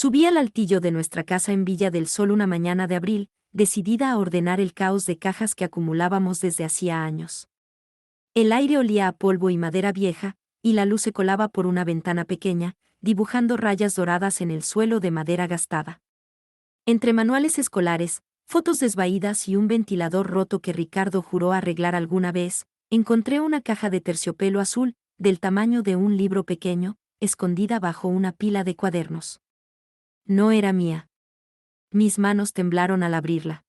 Subí al altillo de nuestra casa en Villa del Sol una mañana de abril, decidida a ordenar el caos de cajas que acumulábamos desde hacía años. El aire olía a polvo y madera vieja, y la luz se colaba por una ventana pequeña, dibujando rayas doradas en el suelo de madera gastada. Entre manuales escolares, fotos desvaídas y un ventilador roto que Ricardo juró arreglar alguna vez, encontré una caja de terciopelo azul, del tamaño de un libro pequeño, escondida bajo una pila de cuadernos. No era mía. Mis manos temblaron al abrirla.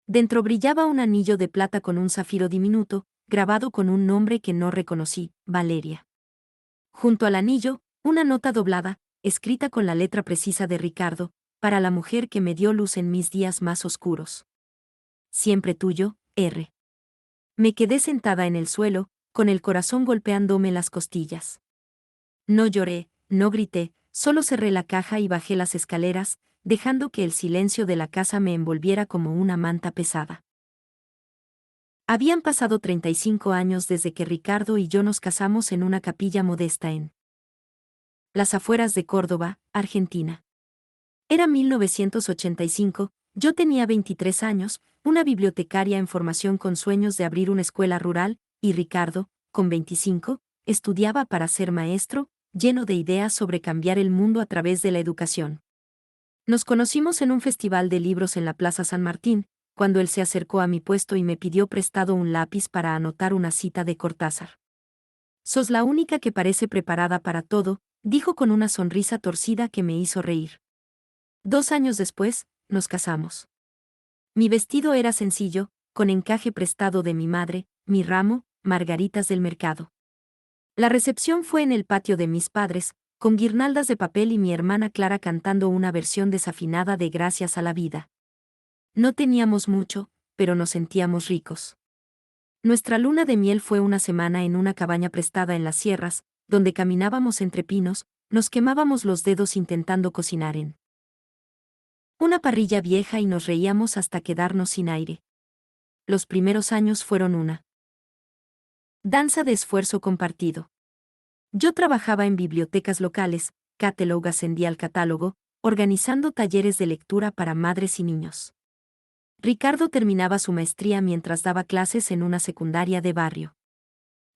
Dentro brillaba un anillo de plata con un zafiro diminuto, grabado con un nombre que no reconocí, Valeria. Junto al anillo, una nota doblada, escrita con la letra precisa de Ricardo, para la mujer que me dio luz en mis días más oscuros. Siempre tuyo, R. Me quedé sentada en el suelo, con el corazón golpeándome las costillas. No lloré, no grité, solo cerré la caja y bajé las escaleras, dejando que el silencio de la casa me envolviera como una manta pesada. Habían pasado 35 años desde que Ricardo y yo nos casamos en una capilla modesta en las afueras de Córdoba, Argentina. Era 1985, yo tenía 23 años, una bibliotecaria en formación con sueños de abrir una escuela rural, y Ricardo, con 25, estudiaba para ser maestro, lleno de ideas sobre cambiar el mundo a través de la educación. Nos conocimos en un festival de libros en la Plaza San Martín, cuando él se acercó a mi puesto y me pidió prestado un lápiz para anotar una cita de Cortázar. «Sos la única que parece preparada para todo», dijo con una sonrisa torcida que me hizo reír. 2 años después, nos casamos. Mi vestido era sencillo, con encaje prestado de mi madre, mi ramo, margaritas del mercado. La recepción fue en el patio de mis padres, con guirnaldas de papel y mi hermana Clara cantando una versión desafinada de Gracias a la vida. No teníamos mucho, pero nos sentíamos ricos. Nuestra luna de miel fue una semana en una cabaña prestada en las sierras, donde caminábamos entre pinos, nos quemábamos los dedos intentando cocinar en una parrilla vieja y nos reíamos hasta quedarnos sin aire. Los primeros años fueron una danza de esfuerzo compartido. Yo trabajaba en bibliotecas locales, Catalog ascendía al catálogo, organizando talleres de lectura para madres y niños. Ricardo terminaba su maestría mientras daba clases en una secundaria de barrio.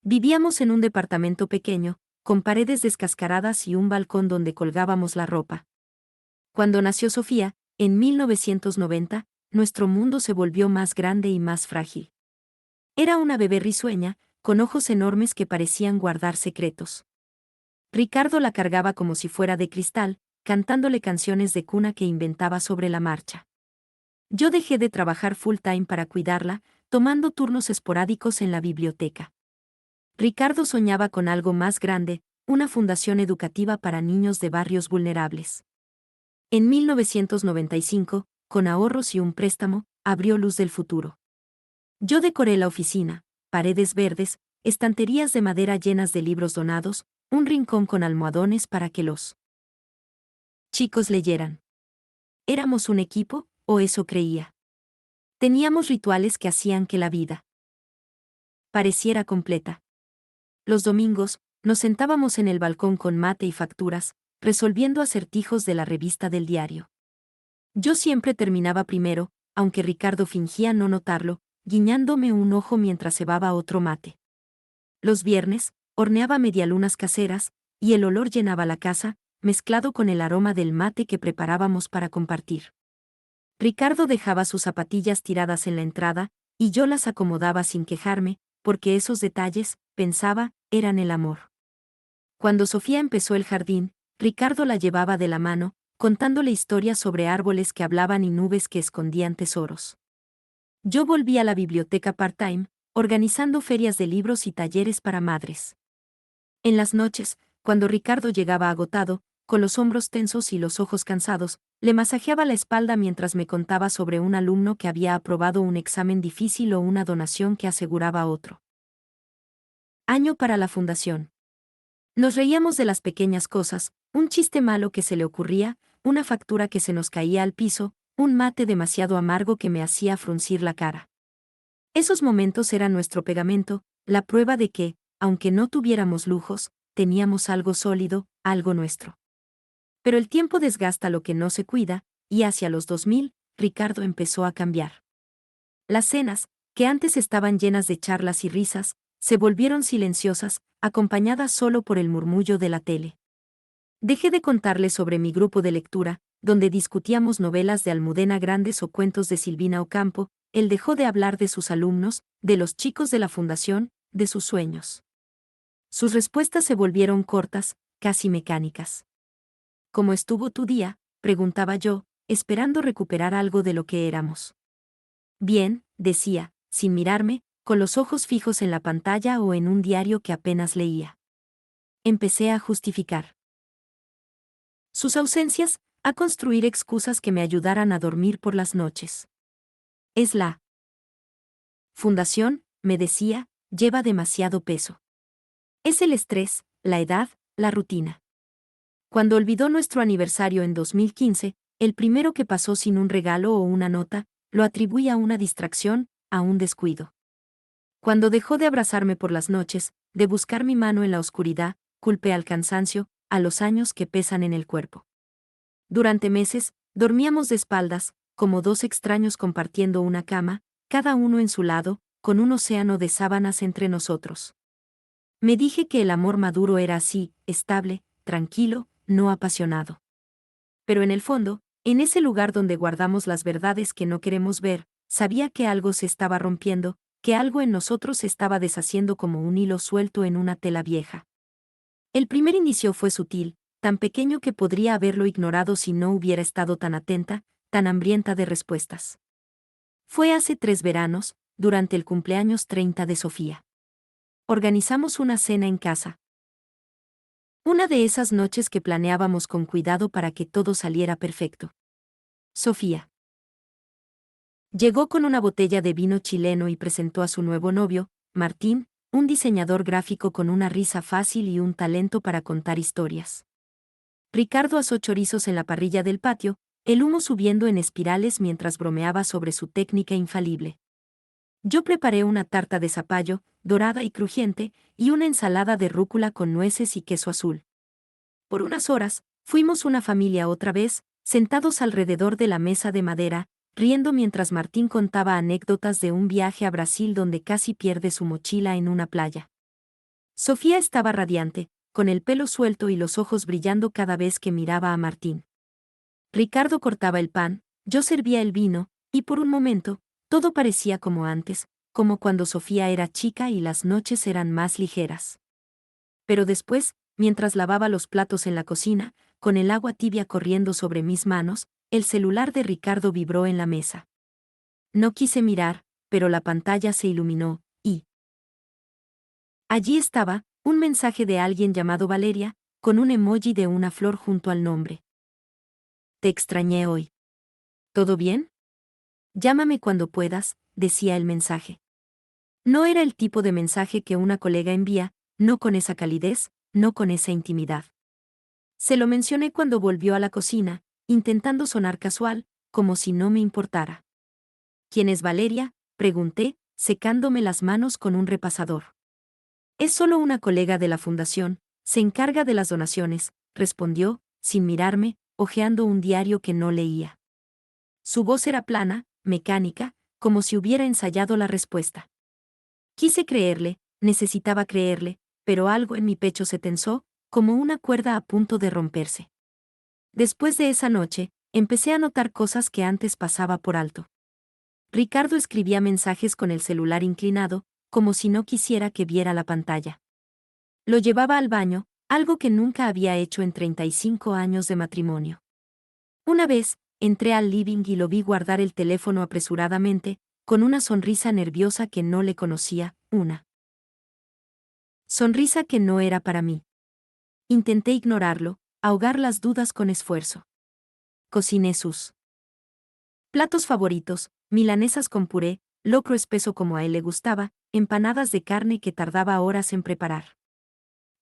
Vivíamos en un departamento pequeño, con paredes descascaradas y un balcón donde colgábamos la ropa. Cuando nació Sofía, en 1990, nuestro mundo se volvió más grande y más frágil. Era una bebé risueña, con ojos enormes que parecían guardar secretos. Ricardo la cargaba como si fuera de cristal, cantándole canciones de cuna que inventaba sobre la marcha. Yo dejé de trabajar full time para cuidarla, tomando turnos esporádicos en la biblioteca. Ricardo soñaba con algo más grande, una fundación educativa para niños de barrios vulnerables. En 1995, con ahorros y un préstamo, abrió Luz del Futuro. Yo decoré la oficina, paredes verdes, estanterías de madera llenas de libros donados, un rincón con almohadones para que los chicos leyeran. Éramos un equipo, o eso creía. Teníamos rituales que hacían que la vida pareciera completa. Los domingos, nos sentábamos en el balcón con mate y facturas, resolviendo acertijos de la revista del diario. Yo siempre terminaba primero, aunque Ricardo fingía no notarlo, guiñándome un ojo mientras cebaba otro mate. Los viernes, horneaba medialunas caseras, y el olor llenaba la casa, mezclado con el aroma del mate que preparábamos para compartir. Ricardo dejaba sus zapatillas tiradas en la entrada, y yo las acomodaba sin quejarme, porque esos detalles, pensaba, eran el amor. Cuando Sofía empezó el jardín, Ricardo la llevaba de la mano, contándole historias sobre árboles que hablaban y nubes que escondían tesoros. Yo volví a la biblioteca part-time, organizando ferias de libros y talleres para madres. En las noches, cuando Ricardo llegaba agotado, con los hombros tensos y los ojos cansados, le masajeaba la espalda mientras me contaba sobre un alumno que había aprobado un examen difícil o una donación que aseguraba otro año para la fundación. Nos reíamos de las pequeñas cosas, un chiste malo que se le ocurría, una factura que se nos caía al piso, un mate demasiado amargo que me hacía fruncir la cara. Esos momentos eran nuestro pegamento, la prueba de que, aunque no tuviéramos lujos, teníamos algo sólido, algo nuestro. Pero el tiempo desgasta lo que no se cuida, y hacia los 2000, Ricardo empezó a cambiar. Las cenas, que antes estaban llenas de charlas y risas, se volvieron silenciosas, acompañadas solo por el murmullo de la tele. Dejé de contarle sobre mi grupo de lectura, donde discutíamos novelas de Almudena Grandes o cuentos de Silvina Ocampo. Él dejó de hablar de sus alumnos, de los chicos de la fundación, de sus sueños. Sus respuestas se volvieron cortas, casi mecánicas. ¿Cómo estuvo tu día?, preguntaba yo, esperando recuperar algo de lo que éramos. Bien, decía, sin mirarme, con los ojos fijos en la pantalla o en un diario que apenas leía. Empecé a justificar sus ausencias, a construir excusas que me ayudaran a dormir por las noches. Es la fundación, me decía, lleva demasiado peso. Es el estrés, la edad, la rutina. Cuando olvidó nuestro aniversario en 2015, el primero que pasó sin un regalo o una nota, lo atribuí a una distracción, a un descuido. Cuando dejó de abrazarme por las noches, de buscar mi mano en la oscuridad, culpé al cansancio, a los años que pesan en el cuerpo. Durante meses, dormíamos de espaldas, como dos extraños compartiendo una cama, cada uno en su lado, con un océano de sábanas entre nosotros. Me dije que el amor maduro era así, estable, tranquilo, no apasionado. Pero en el fondo, en ese lugar donde guardamos las verdades que no queremos ver, sabía que algo se estaba rompiendo, que algo en nosotros se estaba deshaciendo como un hilo suelto en una tela vieja. El primer inicio fue sutil, tan pequeño que podría haberlo ignorado si no hubiera estado tan atenta, tan hambrienta de respuestas. Fue hace 3 veranos, durante el cumpleaños 30 de Sofía. Organizamos una cena en casa. Una de esas noches que planeábamos con cuidado para que todo saliera perfecto. Sofía llegó con una botella de vino chileno y presentó a su nuevo novio, Martín, un diseñador gráfico con una risa fácil y un talento para contar historias. Ricardo asó chorizos en la parrilla del patio, el humo subiendo en espirales mientras bromeaba sobre su técnica infalible. Yo preparé una tarta de zapallo, dorada y crujiente, y una ensalada de rúcula con nueces y queso azul. Por unas horas, fuimos una familia otra vez, sentados alrededor de la mesa de madera, riendo mientras Martín contaba anécdotas de un viaje a Brasil donde casi pierde su mochila en una playa. Sofía estaba radiante, con el pelo suelto y los ojos brillando cada vez que miraba a Martín. Ricardo cortaba el pan, yo servía el vino, y por un momento, todo parecía como antes, como cuando Sofía era chica y las noches eran más ligeras. Pero después, mientras lavaba los platos en la cocina, con el agua tibia corriendo sobre mis manos, el celular de Ricardo vibró en la mesa. No quise mirar, pero la pantalla se iluminó, y allí estaba, un mensaje de alguien llamado Valeria, con un emoji de una flor junto al nombre. Te extrañé hoy. ¿Todo bien? Llámame cuando puedas, decía el mensaje. No era el tipo de mensaje que una colega envía, no con esa calidez, no con esa intimidad. Se lo mencioné cuando volvió a la cocina, intentando sonar casual, como si no me importara. ¿Quién es Valeria?, pregunté, secándome las manos con un repasador. Es solo una colega de la fundación, se encarga de las donaciones, respondió, sin mirarme, hojeando un diario que no leía. Su voz era plana, mecánica, como si hubiera ensayado la respuesta. Quise creerle, necesitaba creerle, pero algo en mi pecho se tensó, como una cuerda a punto de romperse. Después de esa noche, empecé a notar cosas que antes pasaba por alto. Ricardo escribía mensajes con el celular inclinado, como si no quisiera que viera la pantalla. Lo llevaba al baño, algo que nunca había hecho en 35 años de matrimonio. Una vez, entré al living y lo vi guardar el teléfono apresuradamente, con una sonrisa nerviosa que no le conocía, una sonrisa que no era para mí. Intenté ignorarlo, ahogar las dudas con esfuerzo. Cociné sus platos favoritos, milanesas con puré, locro espeso como a él le gustaba, empanadas de carne que tardaba horas en preparar.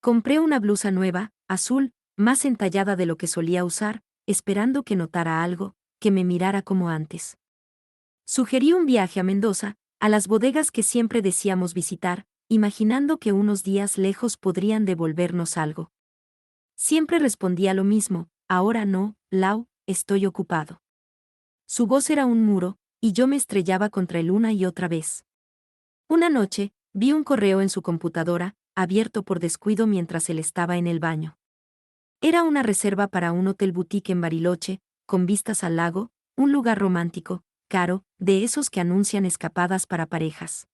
Compré una blusa nueva, azul, más entallada de lo que solía usar, esperando que notara algo, que me mirara como antes. Sugerí un viaje a Mendoza, a las bodegas que siempre decíamos visitar, imaginando que unos días lejos podrían devolvernos algo. Siempre respondía lo mismo, ahora no, Lau, estoy ocupado. Su voz era un muro, y yo me estrellaba contra él una y otra vez. Una noche, vi un correo en su computadora, abierto por descuido mientras él estaba en el baño. Era una reserva para un hotel boutique en Bariloche, con vistas al lago, un lugar romántico, caro, de esos que anuncian escapadas para parejas.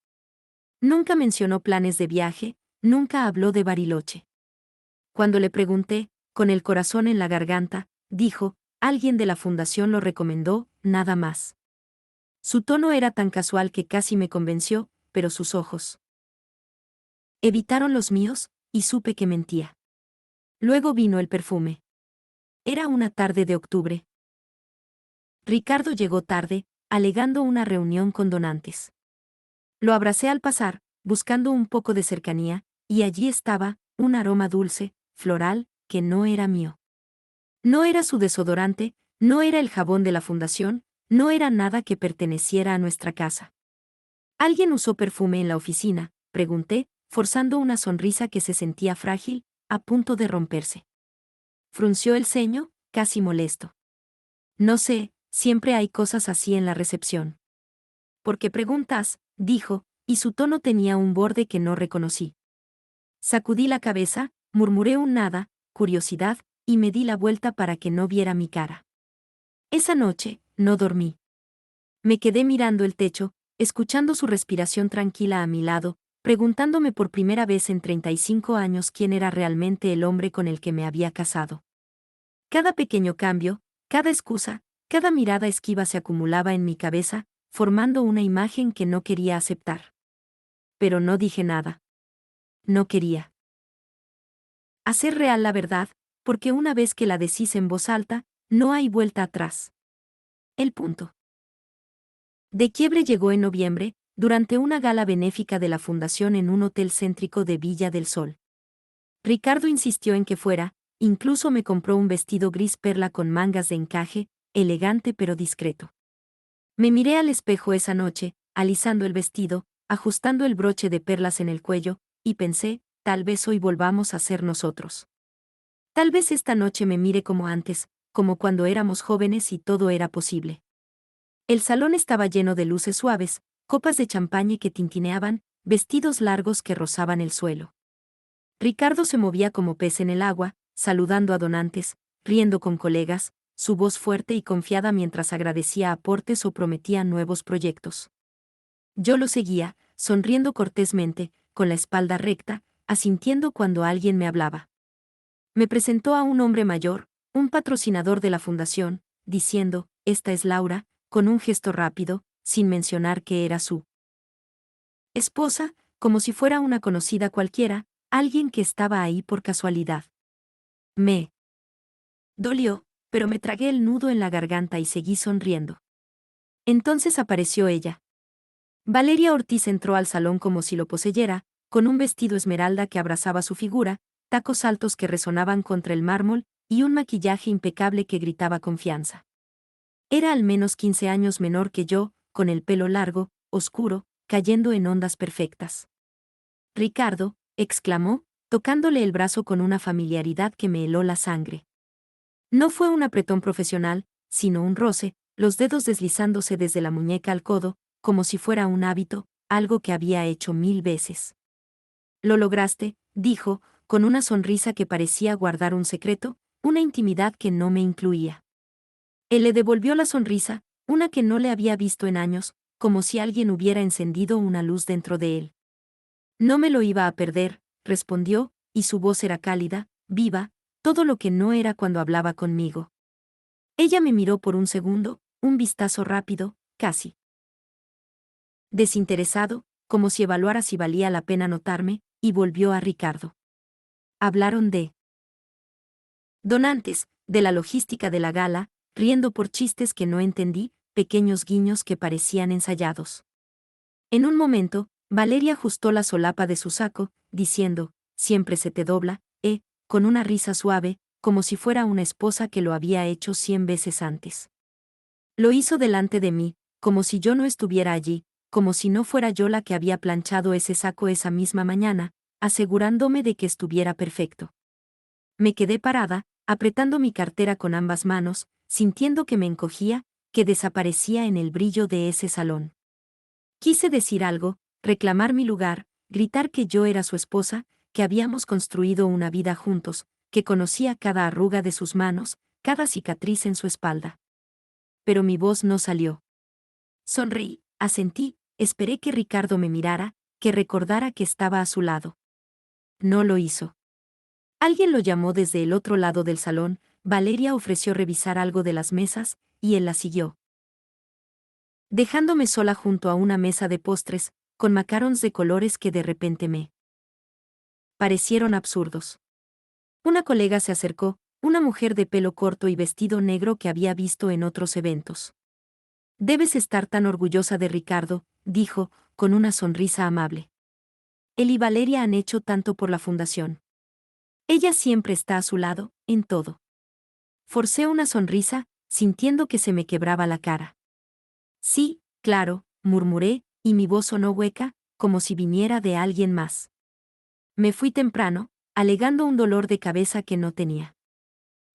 Nunca mencionó planes de viaje, nunca habló de Bariloche. Cuando le pregunté, con el corazón en la garganta, dijo, alguien de la fundación lo recomendó, nada más. Su tono era tan casual que casi me convenció, pero sus ojos evitaron los míos, y supe que mentía. Luego vino el perfume. Era una tarde de octubre. Ricardo llegó tarde, alegando una reunión con donantes. Lo abracé al pasar, buscando un poco de cercanía, y allí estaba, un aroma dulce, floral, que no era mío. No era su desodorante, no era el jabón de la fundación, no era nada que perteneciera a nuestra casa. ¿Alguien usó perfume en la oficina?, pregunté, forzando una sonrisa que se sentía frágil, a punto de romperse. Frunció el ceño, casi molesto. No sé, siempre hay cosas así en la recepción. ¿Por qué preguntas?, dijo, y su tono tenía un borde que no reconocí. Sacudí la cabeza, murmuré un nada, curiosidad, y me di la vuelta para que no viera mi cara. Esa noche, no dormí. Me quedé mirando el techo, escuchando su respiración tranquila a mi lado, preguntándome por primera vez en 35 años quién era realmente el hombre con el que me había casado. Cada pequeño cambio, cada excusa, cada mirada esquiva se acumulaba en mi cabeza, formando una imagen que no quería aceptar. Pero no dije nada. No quería hacer real la verdad, porque una vez que la decís en voz alta, no hay vuelta atrás. El punto de quiebre llegó en noviembre, durante una gala benéfica de la fundación en un hotel céntrico de Villa del Sol. Ricardo insistió en que fuera, incluso me compró un vestido gris perla con mangas de encaje, elegante pero discreto. Me miré al espejo esa noche, alisando el vestido, ajustando el broche de perlas en el cuello, y pensé, tal vez hoy volvamos a ser nosotros. Tal vez esta noche me mire como antes, como cuando éramos jóvenes y todo era posible. El salón estaba lleno de luces suaves, copas de champaña que tintineaban, vestidos largos que rozaban el suelo. Ricardo se movía como pez en el agua, saludando a donantes, riendo con colegas, su voz fuerte y confiada mientras agradecía aportes o prometía nuevos proyectos. Yo lo seguía, sonriendo cortésmente, con la espalda recta, asintiendo cuando alguien me hablaba. Me presentó a un hombre mayor, un patrocinador de la fundación, diciendo, esta es Laura, con un gesto rápido, sin mencionar que era su esposa, como si fuera una conocida cualquiera, alguien que estaba ahí por casualidad. Me dolió, pero me tragué el nudo en la garganta y seguí sonriendo. Entonces apareció ella. Valeria Ortiz entró al salón como si lo poseyera, con un vestido esmeralda que abrazaba su figura, tacos altos que resonaban contra el mármol, y un maquillaje impecable que gritaba confianza. Era al menos 15 años menor que yo, con el pelo largo, oscuro, cayendo en ondas perfectas. Ricardo, exclamó, tocándole el brazo con una familiaridad que me heló la sangre. No fue un apretón profesional, sino un roce, los dedos deslizándose desde la muñeca al codo, como si fuera un hábito, algo que había hecho 1000 veces. Lo lograste, dijo, con una sonrisa que parecía guardar un secreto, una intimidad que no me incluía. Él le devolvió la sonrisa, una que no le había visto en años, como si alguien hubiera encendido una luz dentro de él. No me lo iba a perder, respondió, y su voz era cálida, viva, todo lo que no era cuando hablaba conmigo. Ella me miró por un segundo, un vistazo rápido, casi desinteresado, como si evaluara si valía la pena notarme, y volvió a Ricardo. Hablaron de donantes, de la logística de la gala, riendo por chistes que no entendí, pequeños guiños que parecían ensayados. En un momento, Valeria ajustó la solapa de su saco, diciendo, siempre se te dobla, con una risa suave, como si fuera una esposa que lo había hecho 100 veces antes. Lo hizo delante de mí, como si yo no estuviera allí, como si no fuera yo la que había planchado ese saco esa misma mañana, asegurándome de que estuviera perfecto. Me quedé parada, apretando mi cartera con ambas manos, sintiendo que me encogía, que desaparecía en el brillo de ese salón. Quise decir algo, reclamar mi lugar, gritar que yo era su esposa, que habíamos construido una vida juntos, que conocía cada arruga de sus manos, cada cicatriz en su espalda. Pero mi voz no salió. Sonreí, asentí, esperé que Ricardo me mirara, que recordara que estaba a su lado. No lo hizo. Alguien lo llamó desde el otro lado del salón, Valeria ofreció revisar algo de las mesas, y él la siguió. Dejándome sola junto a una mesa de postres, con macarons de colores que de repente me parecieron absurdos. Una colega se acercó, una mujer de pelo corto y vestido negro que había visto en otros eventos. Debes estar tan orgullosa de Ricardo, dijo, con una sonrisa amable. Él y Valeria han hecho tanto por la fundación. Ella siempre está a su lado, en todo. Forcé una sonrisa, sintiendo que se me quebraba la cara. Sí, claro, murmuré, y mi voz sonó hueca, como si viniera de alguien más. Me fui temprano, alegando un dolor de cabeza que no tenía.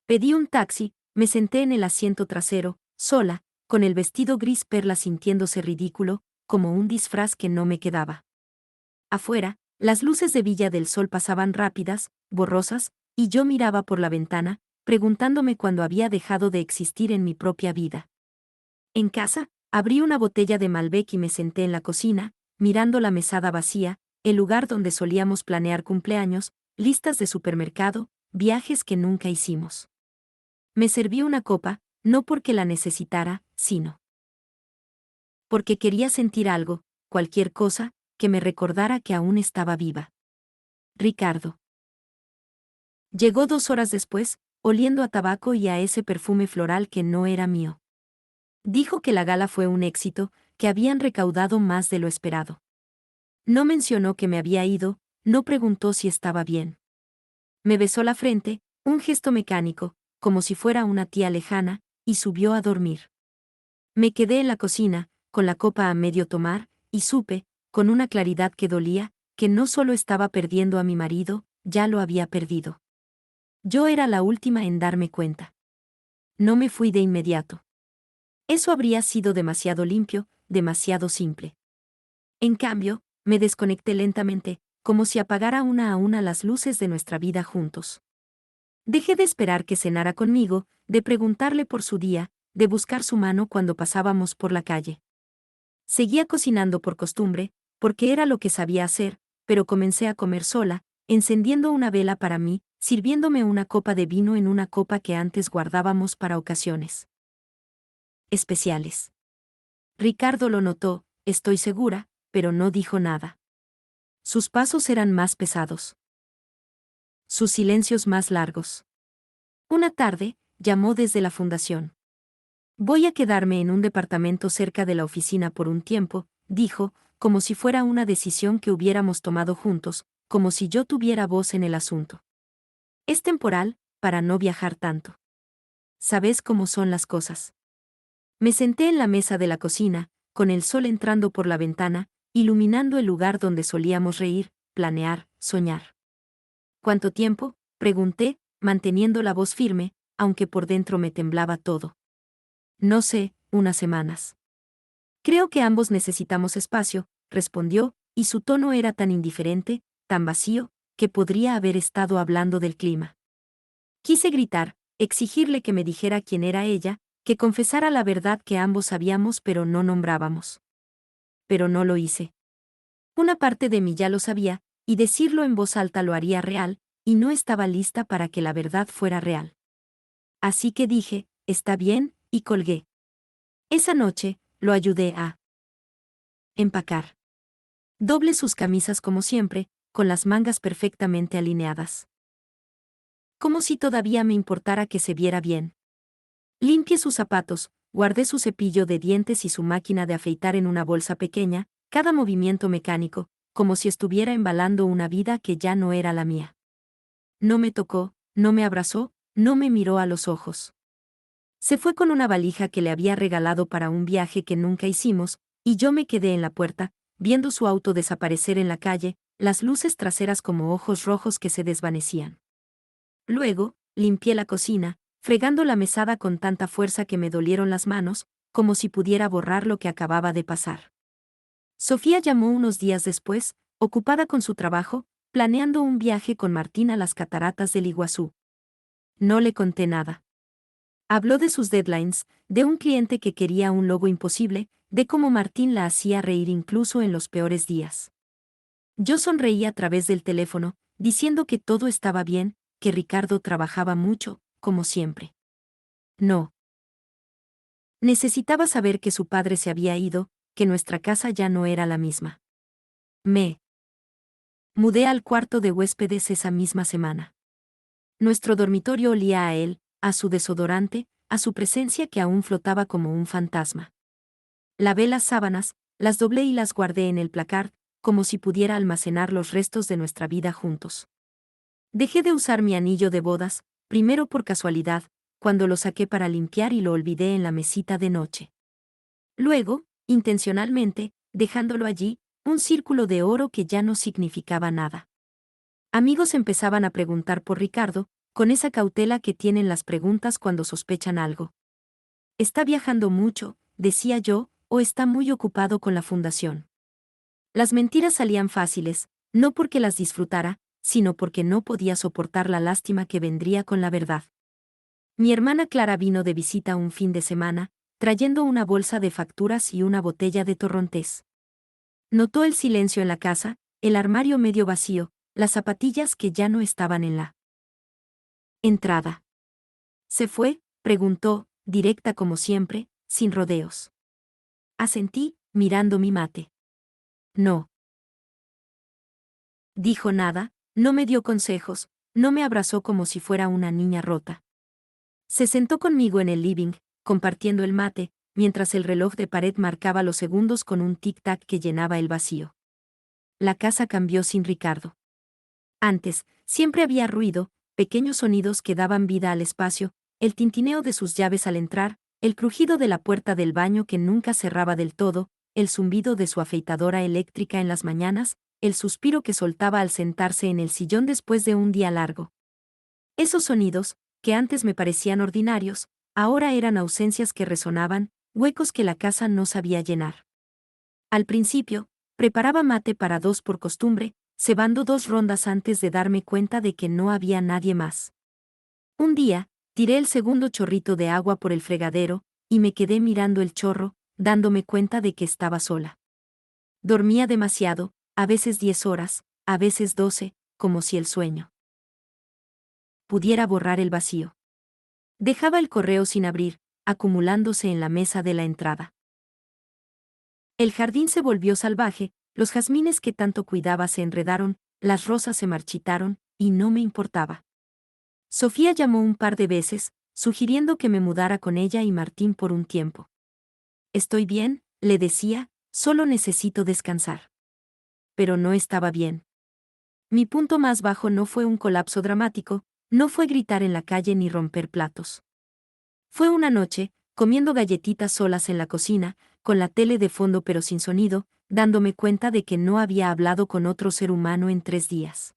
Pedí un taxi, me senté en el asiento trasero, sola, con el vestido gris perla sintiéndose ridículo, como un disfraz que no me quedaba. Afuera, las luces de Villa del Sol pasaban rápidas, borrosas, y yo miraba por la ventana, preguntándome cuándo había dejado de existir en mi propia vida. En casa, abrí una botella de Malbec y me senté en la cocina, mirando la mesada vacía, el lugar donde solíamos planear cumpleaños, listas de supermercado, viajes que nunca hicimos. Me serví una copa, no porque la necesitara, sino porque quería sentir algo, cualquier cosa, que me recordara que aún estaba viva. Ricardo. Llegó 2 horas después, oliendo a tabaco y a ese perfume floral que no era mío. Dijo que la gala fue un éxito, que habían recaudado más de lo esperado. No mencionó que me había ido, no preguntó si estaba bien. Me besó la frente, un gesto mecánico, como si fuera una tía lejana, y subió a dormir. Me quedé en la cocina, con la copa a medio tomar, y supe, con una claridad que dolía, que no solo estaba perdiendo a mi marido, ya lo había perdido. Yo era la última en darme cuenta. No me fui de inmediato. Eso habría sido demasiado limpio, demasiado simple. En cambio, me desconecté lentamente, como si apagara una a una las luces de nuestra vida juntos. Dejé de esperar que cenara conmigo, de preguntarle por su día, de buscar su mano cuando pasábamos por la calle. Seguía cocinando por costumbre, porque era lo que sabía hacer, pero comencé a comer sola, encendiendo una vela para mí, sirviéndome una copa de vino en una copa que antes guardábamos para ocasiones especiales. Ricardo lo notó, estoy segura, pero no dijo nada. Sus pasos eran más pesados. Sus silencios más largos. Una tarde, llamó desde la fundación. Voy a quedarme en un departamento cerca de la oficina por un tiempo, dijo, como si fuera una decisión que hubiéramos tomado juntos, como si yo tuviera voz en el asunto. Es temporal, para no viajar tanto. ¿Sabes cómo son las cosas? Me senté en la mesa de la cocina, con el sol entrando por la ventana, iluminando el lugar donde solíamos reír, planear, soñar. ¿Cuánto tiempo?, pregunté, manteniendo la voz firme, aunque por dentro me temblaba todo. No sé, unas semanas. Creo que ambos necesitamos espacio, respondió, y su tono era tan indiferente, tan vacío, que podría haber estado hablando del clima. Quise gritar, exigirle que me dijera quién era ella, que confesara la verdad que ambos sabíamos pero no nombrábamos. Pero no lo hice. Una parte de mí ya lo sabía, y decirlo en voz alta lo haría real, y no estaba lista para que la verdad fuera real. Así que dije, está bien, y colgué. Esa noche, lo ayudé a empacar. Doble sus camisas como siempre, con las mangas perfectamente alineadas. Como si todavía me importara que se viera bien. Limpié sus zapatos, guardé su cepillo de dientes y su máquina de afeitar en una bolsa pequeña, cada movimiento mecánico, como si estuviera embalando una vida que ya no era la mía. No me tocó, no me abrazó, no me miró a los ojos. Se fue con una valija que le había regalado para un viaje que nunca hicimos, y yo me quedé en la puerta, viendo su auto desaparecer en la calle, las luces traseras como ojos rojos que se desvanecían. Luego, limpié la cocina, fregando la mesada con tanta fuerza que me dolieron las manos, como si pudiera borrar lo que acababa de pasar. Sofía llamó unos días después, ocupada con su trabajo, planeando un viaje con Martín a las cataratas del Iguazú. No le conté nada. Habló de sus deadlines, de un cliente que quería un logo imposible, de cómo Martín la hacía reír incluso en los peores días. Yo sonreí a través del teléfono, diciendo que todo estaba bien, que Ricardo trabajaba mucho, como siempre. No. Necesitaba saber que su padre se había ido, que nuestra casa ya no era la misma. Me mudé al cuarto de huéspedes esa misma semana. Nuestro dormitorio olía a él, a su desodorante, a su presencia que aún flotaba como un fantasma. Lavé las sábanas, las doblé y las guardé en el placard, como si pudiera almacenar los restos de nuestra vida juntos. Dejé de usar mi anillo de bodas, primero por casualidad, cuando lo saqué para limpiar y lo olvidé en la mesita de noche. Luego, intencionalmente, dejándolo allí, un círculo de oro que ya no significaba nada. Amigos empezaban a preguntar por Ricardo, con esa cautela que tienen las preguntas cuando sospechan algo. Está viajando mucho, decía yo, o está muy ocupado con la fundación. Las mentiras salían fáciles, no porque las disfrutara, sino porque no podía soportar la lástima que vendría con la verdad. Mi hermana Clara vino de visita un fin de semana, trayendo una bolsa de facturas y una botella de torrontés. Notó el silencio en la casa, el armario medio vacío, las zapatillas que ya no estaban en la entrada. ¿Se fue?, preguntó, directa como siempre, sin rodeos. Asentí, mirando mi mate. No. Dijo nada, no me dio consejos, no me abrazó como si fuera una niña rota. Se sentó conmigo en el living, compartiendo el mate, mientras el reloj de pared marcaba los segundos con un tic-tac que llenaba el vacío. La casa cambió sin Ricardo. Antes, siempre había ruido, pequeños sonidos que daban vida al espacio, el tintineo de sus llaves al entrar, el crujido de la puerta del baño que nunca cerraba del todo, el zumbido de su afeitadora eléctrica en las mañanas, el suspiro que soltaba al sentarse en el sillón después de un día largo. Esos sonidos, que antes me parecían ordinarios, ahora eran ausencias que resonaban, huecos que la casa no sabía llenar. Al principio, preparaba mate para dos por costumbre, cebando 2 rondas antes de darme cuenta de que no había nadie más. Un día, tiré el segundo chorrito de agua por el fregadero, y me quedé mirando el chorro, dándome cuenta de que estaba sola. Dormía demasiado, a veces 10 horas, a veces 12, como si el sueño pudiera borrar el vacío. Dejaba el correo sin abrir, acumulándose en la mesa de la entrada. El jardín se volvió salvaje, los jazmines que tanto cuidaba se enredaron, las rosas se marchitaron, y no me importaba. Sofía llamó un par de veces, sugiriendo que me mudara con ella y Martín por un tiempo. Estoy bien, le decía, solo necesito descansar. Pero no estaba bien. Mi punto más bajo no fue un colapso dramático, no fue gritar en la calle ni romper platos. Fue una noche, comiendo galletitas solas en la cocina, con la tele de fondo pero sin sonido, dándome cuenta de que no había hablado con otro ser humano en 3 días.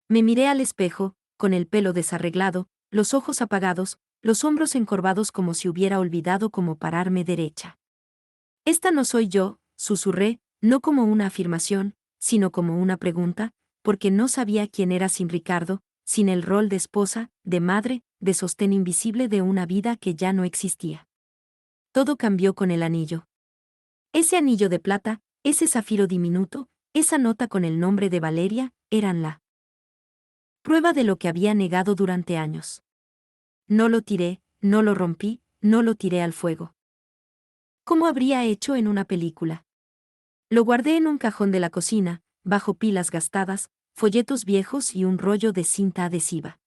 Me miré al espejo, con el pelo desarreglado, los ojos apagados, los hombros encorvados como si hubiera olvidado cómo pararme derecha. Esta no soy yo, susurré, no como una afirmación, sino como una pregunta, porque no sabía quién era sin Ricardo, sin el rol de esposa, de madre, de sostén invisible de una vida que ya no existía. Todo cambió con el anillo. Ese anillo de plata, ese zafiro diminuto, esa nota con el nombre de Valeria, eran la prueba de lo que había negado durante años. No lo tiré, no lo rompí, no lo tiré al fuego. ¿Cómo habría hecho en una película? Lo guardé en un cajón de la cocina, bajo pilas gastadas, folletos viejos y un rollo de cinta adhesiva.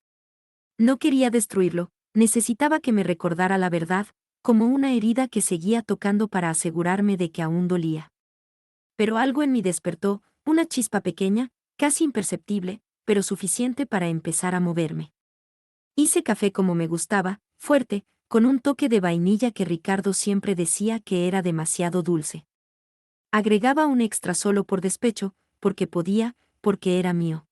No quería destruirlo, necesitaba que me recordara la verdad, como una herida que seguía tocando para asegurarme de que aún dolía. Pero algo en mí despertó, una chispa pequeña, casi imperceptible, pero suficiente para empezar a moverme. Hice café como me gustaba, fuerte, con un toque de vainilla que Ricardo siempre decía que era demasiado dulce. Agregaba un extra solo por despecho, porque podía, porque era mío.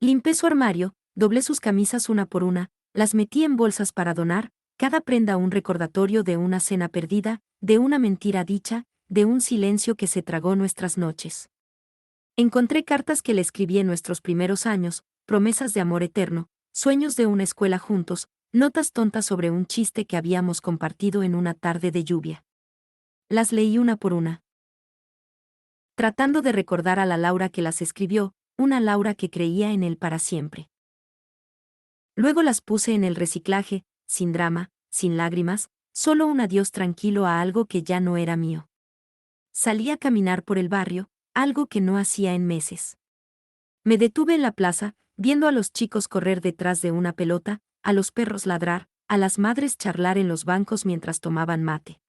Limpé su armario, doblé sus camisas una por una, Las metí en bolsas para donar, cada prenda un recordatorio de una cena perdida, de una mentira dicha, de un silencio que se tragó nuestras noches. Encontré cartas que le escribí en nuestros primeros años, promesas de amor eterno, sueños de una escuela juntos, notas tontas sobre un chiste que habíamos compartido en una tarde de lluvia. Las leí una por una, tratando de recordar a la Laura que las escribió, una Laura que creía en él para siempre. Luego las puse en el reciclaje, sin drama, sin lágrimas, solo un adiós tranquilo a algo que ya no era mío. Salí a caminar por el barrio, algo que no hacía en meses. Me detuve en la plaza, viendo a los chicos correr detrás de una pelota, a los perros ladrar, a las madres charlar en los bancos mientras tomaban mate.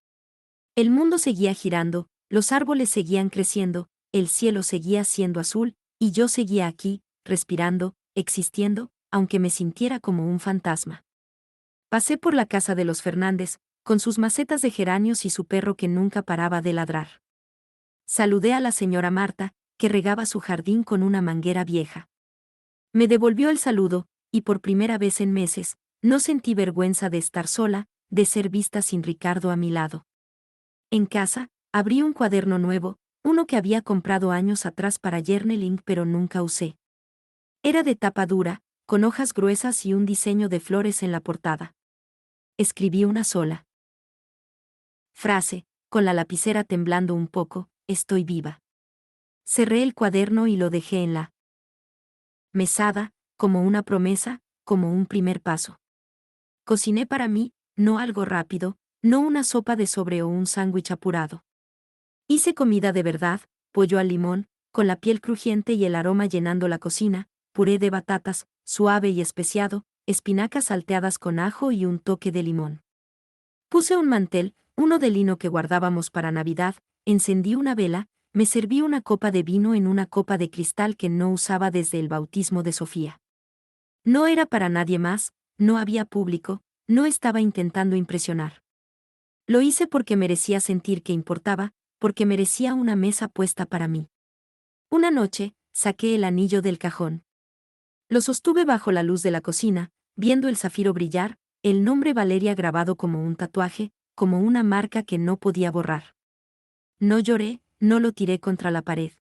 El mundo seguía girando, los árboles seguían creciendo, el cielo seguía siendo azul, y yo seguía aquí, respirando, existiendo, aunque me sintiera como un fantasma. Pasé por la casa de los Fernández, con sus macetas de geranios y su perro que nunca paraba de ladrar. Saludé a la señora Marta, que regaba su jardín con una manguera vieja. Me devolvió el saludo, y por primera vez en meses, no sentí vergüenza de estar sola, de ser vista sin Ricardo a mi lado. En casa, abrí un cuaderno nuevo, uno que había comprado años atrás para journaling pero nunca usé. Era de tapa dura, con hojas gruesas y un diseño de flores en la portada. Escribí una sola frase, con la lapicera temblando un poco: estoy viva. Cerré el cuaderno y lo dejé en la mesada, como una promesa, como un primer paso. Cociné para mí, no algo rápido, no una sopa de sobre o un sándwich apurado. Hice comida de verdad, pollo al limón, con la piel crujiente y el aroma llenando la cocina, puré de batatas, suave y especiado, espinacas salteadas con ajo y un toque de limón. Puse un mantel, uno de lino que guardábamos para Navidad, encendí una vela, me serví una copa de vino en una copa de cristal que no usaba desde el bautismo de Sofía. No era para nadie más, no había público, no estaba intentando impresionar. Lo hice porque merecía sentir que importaba, porque merecía una mesa puesta para mí. Una noche, saqué el anillo del cajón. Lo sostuve bajo la luz de la cocina, viendo el zafiro brillar, el nombre Valeria grabado como un tatuaje, como una marca que no podía borrar. No lloré, no lo tiré contra la pared.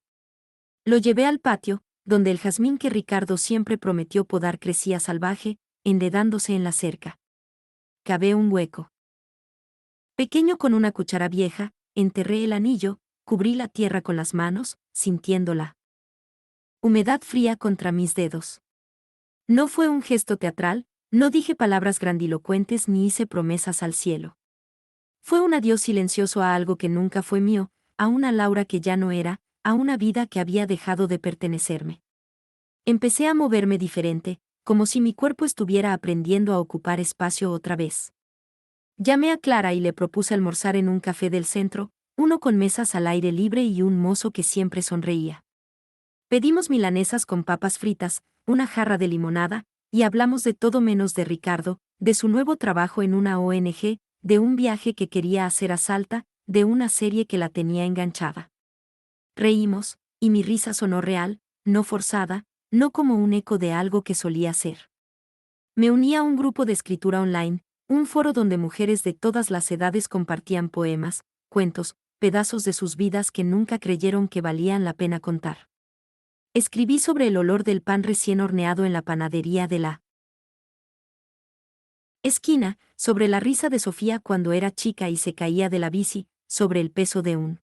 Lo llevé al patio, donde el jazmín que Ricardo siempre prometió podar crecía salvaje, enredándose en la cerca. Cavé un hueco pequeño con una cuchara vieja, enterré el anillo, cubrí la tierra con las manos, sintiéndola humedad fría contra mis dedos. No fue un gesto teatral, no dije palabras grandilocuentes ni hice promesas al cielo. Fue un adiós silencioso a algo que nunca fue mío, a una Laura que ya no era, a una vida que había dejado de pertenecerme. Empecé a moverme diferente, como si mi cuerpo estuviera aprendiendo a ocupar espacio otra vez. Llamé a Clara y le propuse almorzar en un café del centro, uno con mesas al aire libre y un mozo que siempre sonreía. Pedimos milanesas con papas fritas, una jarra de limonada, y hablamos de todo menos de Ricardo, de su nuevo trabajo en una ONG, de un viaje que quería hacer a Salta, de una serie que la tenía enganchada. Reímos, y mi risa sonó real, no forzada, no como un eco de algo que solía ser. Me uní a un grupo de escritura online, un foro donde mujeres de todas las edades compartían poemas, cuentos, pedazos de sus vidas que nunca creyeron que valían la pena contar. Escribí sobre el olor del pan recién horneado en la panadería de la esquina, sobre la risa de Sofía cuando era chica y se caía de la bici, sobre el peso de un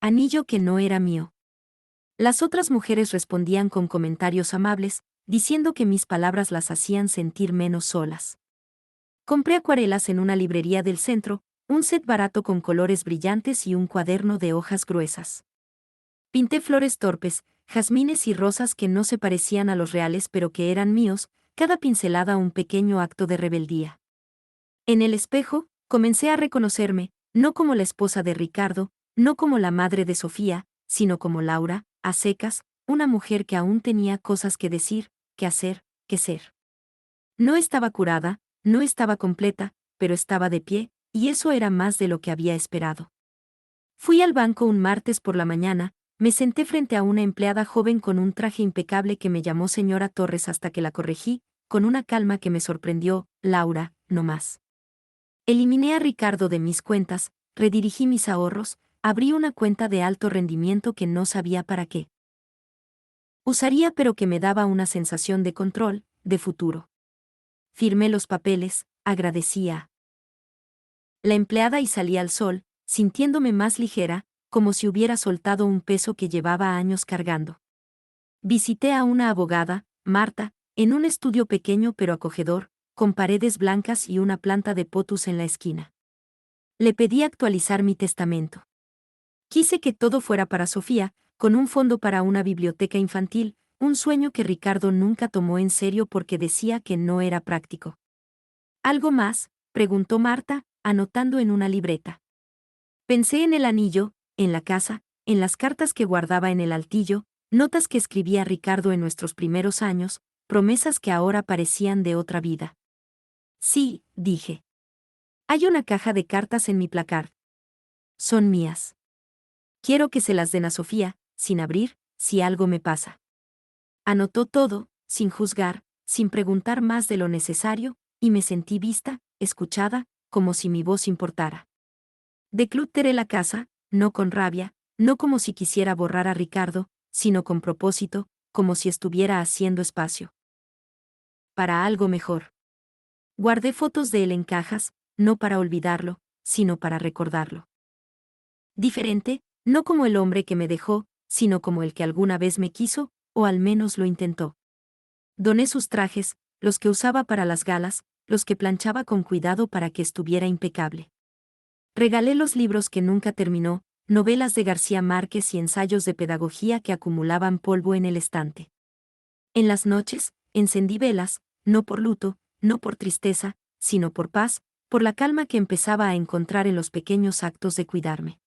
anillo que no era mío. Las otras mujeres respondían con comentarios amables, diciendo que mis palabras las hacían sentir menos solas. Compré acuarelas en una librería del centro, un set barato con colores brillantes y un cuaderno de hojas gruesas. Pinté flores torpes, jazmines y rosas que no se parecían a los reales pero que eran míos, cada pincelada un pequeño acto de rebeldía. En el espejo, comencé a reconocerme, no como la esposa de Ricardo, no como la madre de Sofía, sino como Laura, a secas, una mujer que aún tenía cosas que decir, que hacer, que ser. No estaba curada, no estaba completa, pero estaba de pie, y eso era más de lo que había esperado. Fui al banco un martes por la mañana, me senté frente a una empleada joven con un traje impecable que me llamó señora Torres hasta que la corregí, con una calma que me sorprendió: Laura, no más. Eliminé a Ricardo de mis cuentas, redirigí mis ahorros, abrí una cuenta de alto rendimiento que no sabía para qué usaría, pero que me daba una sensación de control, de futuro. Firmé los papeles, agradecía la empleada y salí al sol, sintiéndome más ligera, como si hubiera soltado un peso que llevaba años cargando. Visité a una abogada, Marta, en un estudio pequeño pero acogedor, con paredes blancas y una planta de potus en la esquina. Le pedí actualizar mi testamento. Quise que todo fuera para Sofía, con un fondo para una biblioteca infantil, un sueño que Ricardo nunca tomó en serio porque decía que no era práctico. ¿Algo más?, preguntó Marta, anotando en una libreta. Pensé en el anillo, en la casa, en las cartas que guardaba en el altillo, notas que escribía Ricardo en nuestros primeros años, promesas que ahora parecían de otra vida. Sí, dije. Hay una caja de cartas en mi placard. Son mías. Quiero que se las den a Sofía, sin abrir, si algo me pasa. Anotó todo, sin juzgar, sin preguntar más de lo necesario, y me sentí vista, escuchada, como si mi voz importara. Decluteré la casa, no con rabia, no como si quisiera borrar a Ricardo, sino con propósito, como si estuviera haciendo espacio para algo mejor. Guardé fotos de él en cajas, no para olvidarlo, sino para recordarlo. Diferente, no como el hombre que me dejó, sino como el que alguna vez me quiso, o al menos lo intentó. Doné sus trajes, los que usaba para las galas, los que planchaba con cuidado para que estuviera impecable. Regalé los libros que nunca terminó, novelas de García Márquez y ensayos de pedagogía que acumulaban polvo en el estante. En las noches, encendí velas, no por luto, no por tristeza, sino por paz, por la calma que empezaba a encontrar en los pequeños actos de cuidarme.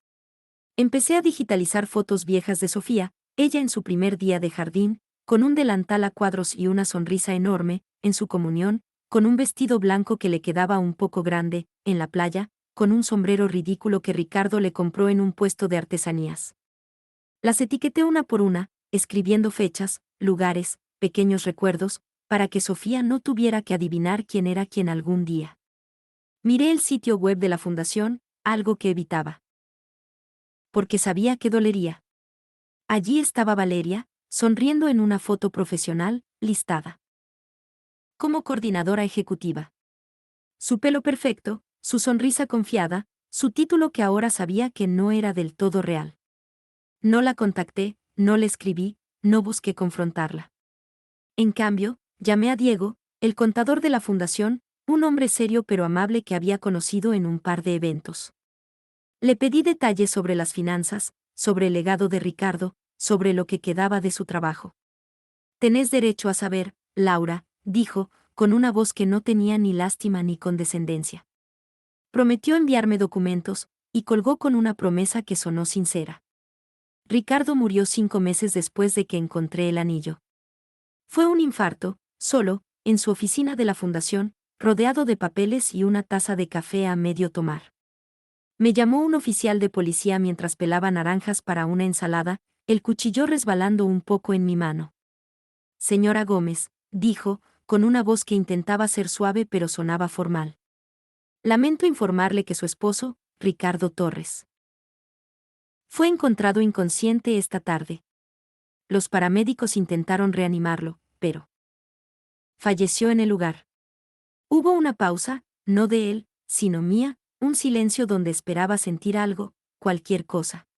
Empecé a digitalizar fotos viejas de Sofía, ella en su primer día de jardín, con un delantal a cuadros y una sonrisa enorme, en su comunión, con un vestido blanco que le quedaba un poco grande, en la playa, con un sombrero ridículo que Ricardo le compró en un puesto de artesanías. Las etiqueté una por una, escribiendo fechas, lugares, pequeños recuerdos, para que Sofía no tuviera que adivinar quién era quién algún día. Miré el sitio web de la fundación, algo que evitaba. Porque sabía que dolería. Allí estaba Valeria, sonriendo en una foto profesional, listada como coordinadora ejecutiva. Su pelo perfecto, su sonrisa confiada, su título que ahora sabía que no era del todo real. No la contacté, no le escribí, no busqué confrontarla. En cambio, llamé a Diego, el contador de la fundación, un hombre serio pero amable que había conocido en un par de eventos. Le pedí detalles sobre las finanzas, sobre el legado de Ricardo, sobre lo que quedaba de su trabajo. Tenés derecho a saber, Laura, dijo, con una voz que no tenía ni lástima ni condescendencia. Prometió enviarme documentos, y colgó con una promesa que sonó sincera. Ricardo murió 5 meses después de que encontré el anillo. Fue un infarto, solo, en su oficina de la fundación, rodeado de papeles y una taza de café a medio tomar. Me llamó un oficial de policía mientras pelaba naranjas para una ensalada, el cuchillo resbalando un poco en mi mano. Señora Gómez, dijo, con una voz que intentaba ser suave pero sonaba formal. Lamento informarle que su esposo, Ricardo Torres, fue encontrado inconsciente esta tarde. Los paramédicos intentaron reanimarlo, pero falleció en el lugar. Hubo una pausa, no de él, sino mía, un silencio donde esperaba sentir algo, cualquier cosa.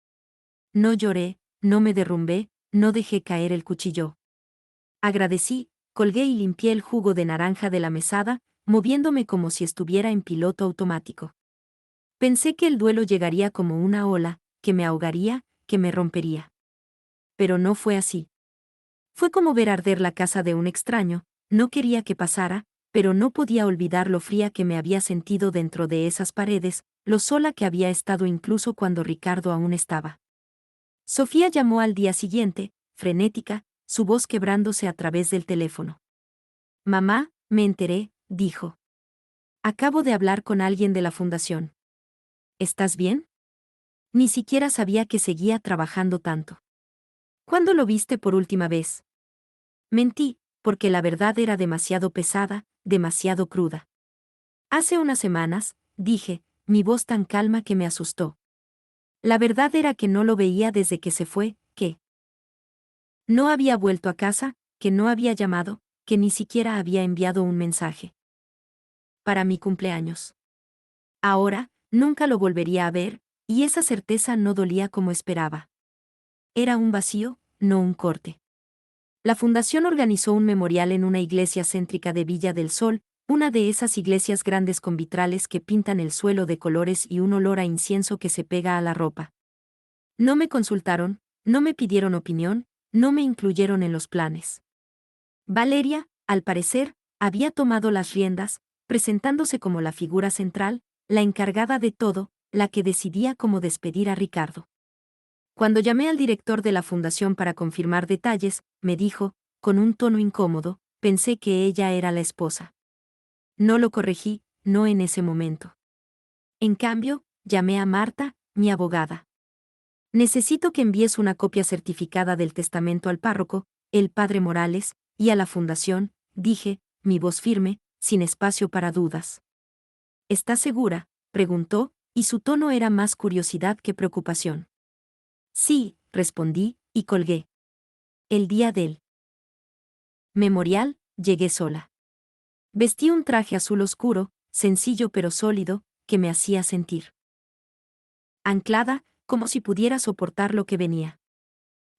No lloré, no me derrumbé, no dejé caer el cuchillo. Agradecí, colgué y limpié el jugo de naranja de la mesada, moviéndome como si estuviera en piloto automático. Pensé que el duelo llegaría como una ola, que me ahogaría, que me rompería. Pero no fue así. Fue como ver arder la casa de un extraño, no quería que pasara, pero no podía olvidar lo fría que me había sentido dentro de esas paredes, lo sola que había estado incluso cuando Ricardo aún estaba. Sofía llamó al día siguiente, frenética, su voz quebrándose a través del teléfono. Mamá, me enteré, dijo. Acabo de hablar con alguien de la fundación. ¿Estás bien? Ni siquiera sabía que seguía trabajando tanto. ¿Cuándo lo viste por última vez? Mentí, porque la verdad era demasiado pesada, demasiado cruda. Hace unas semanas, dije, mi voz tan calma que me asustó. La verdad era que no lo veía desde que se fue, que no había vuelto a casa, que no había llamado, que ni siquiera había enviado un mensaje. Para mi cumpleaños. Ahora, nunca lo volvería a ver, y esa certeza no dolía como esperaba. Era un vacío, no un corte. La fundación organizó un memorial en una iglesia céntrica de Villa del Sol, una de esas iglesias grandes con vitrales que pintan el suelo de colores y un olor a incienso que se pega a la ropa. No me consultaron, no me pidieron opinión, no me incluyeron en los planes. Valeria, al parecer, había tomado las riendas, presentándose como la figura central, la encargada de todo, la que decidía cómo despedir a Ricardo. Cuando llamé al director de la fundación para confirmar detalles, me dijo, con un tono incómodo, pensé que ella era la esposa. No lo corregí, no en ese momento. En cambio, llamé a Marta, mi abogada. Necesito que envíes una copia certificada del testamento al párroco, el padre Morales, y a la fundación, dije, mi voz firme, sin espacio para dudas. ¿Estás segura?, preguntó, y su tono era más curiosidad que preocupación. Sí, respondí, y colgué. El día del memorial, llegué sola. Vestí un traje azul oscuro, sencillo pero sólido, que me hacía sentir anclada, como si pudiera soportar lo que venía.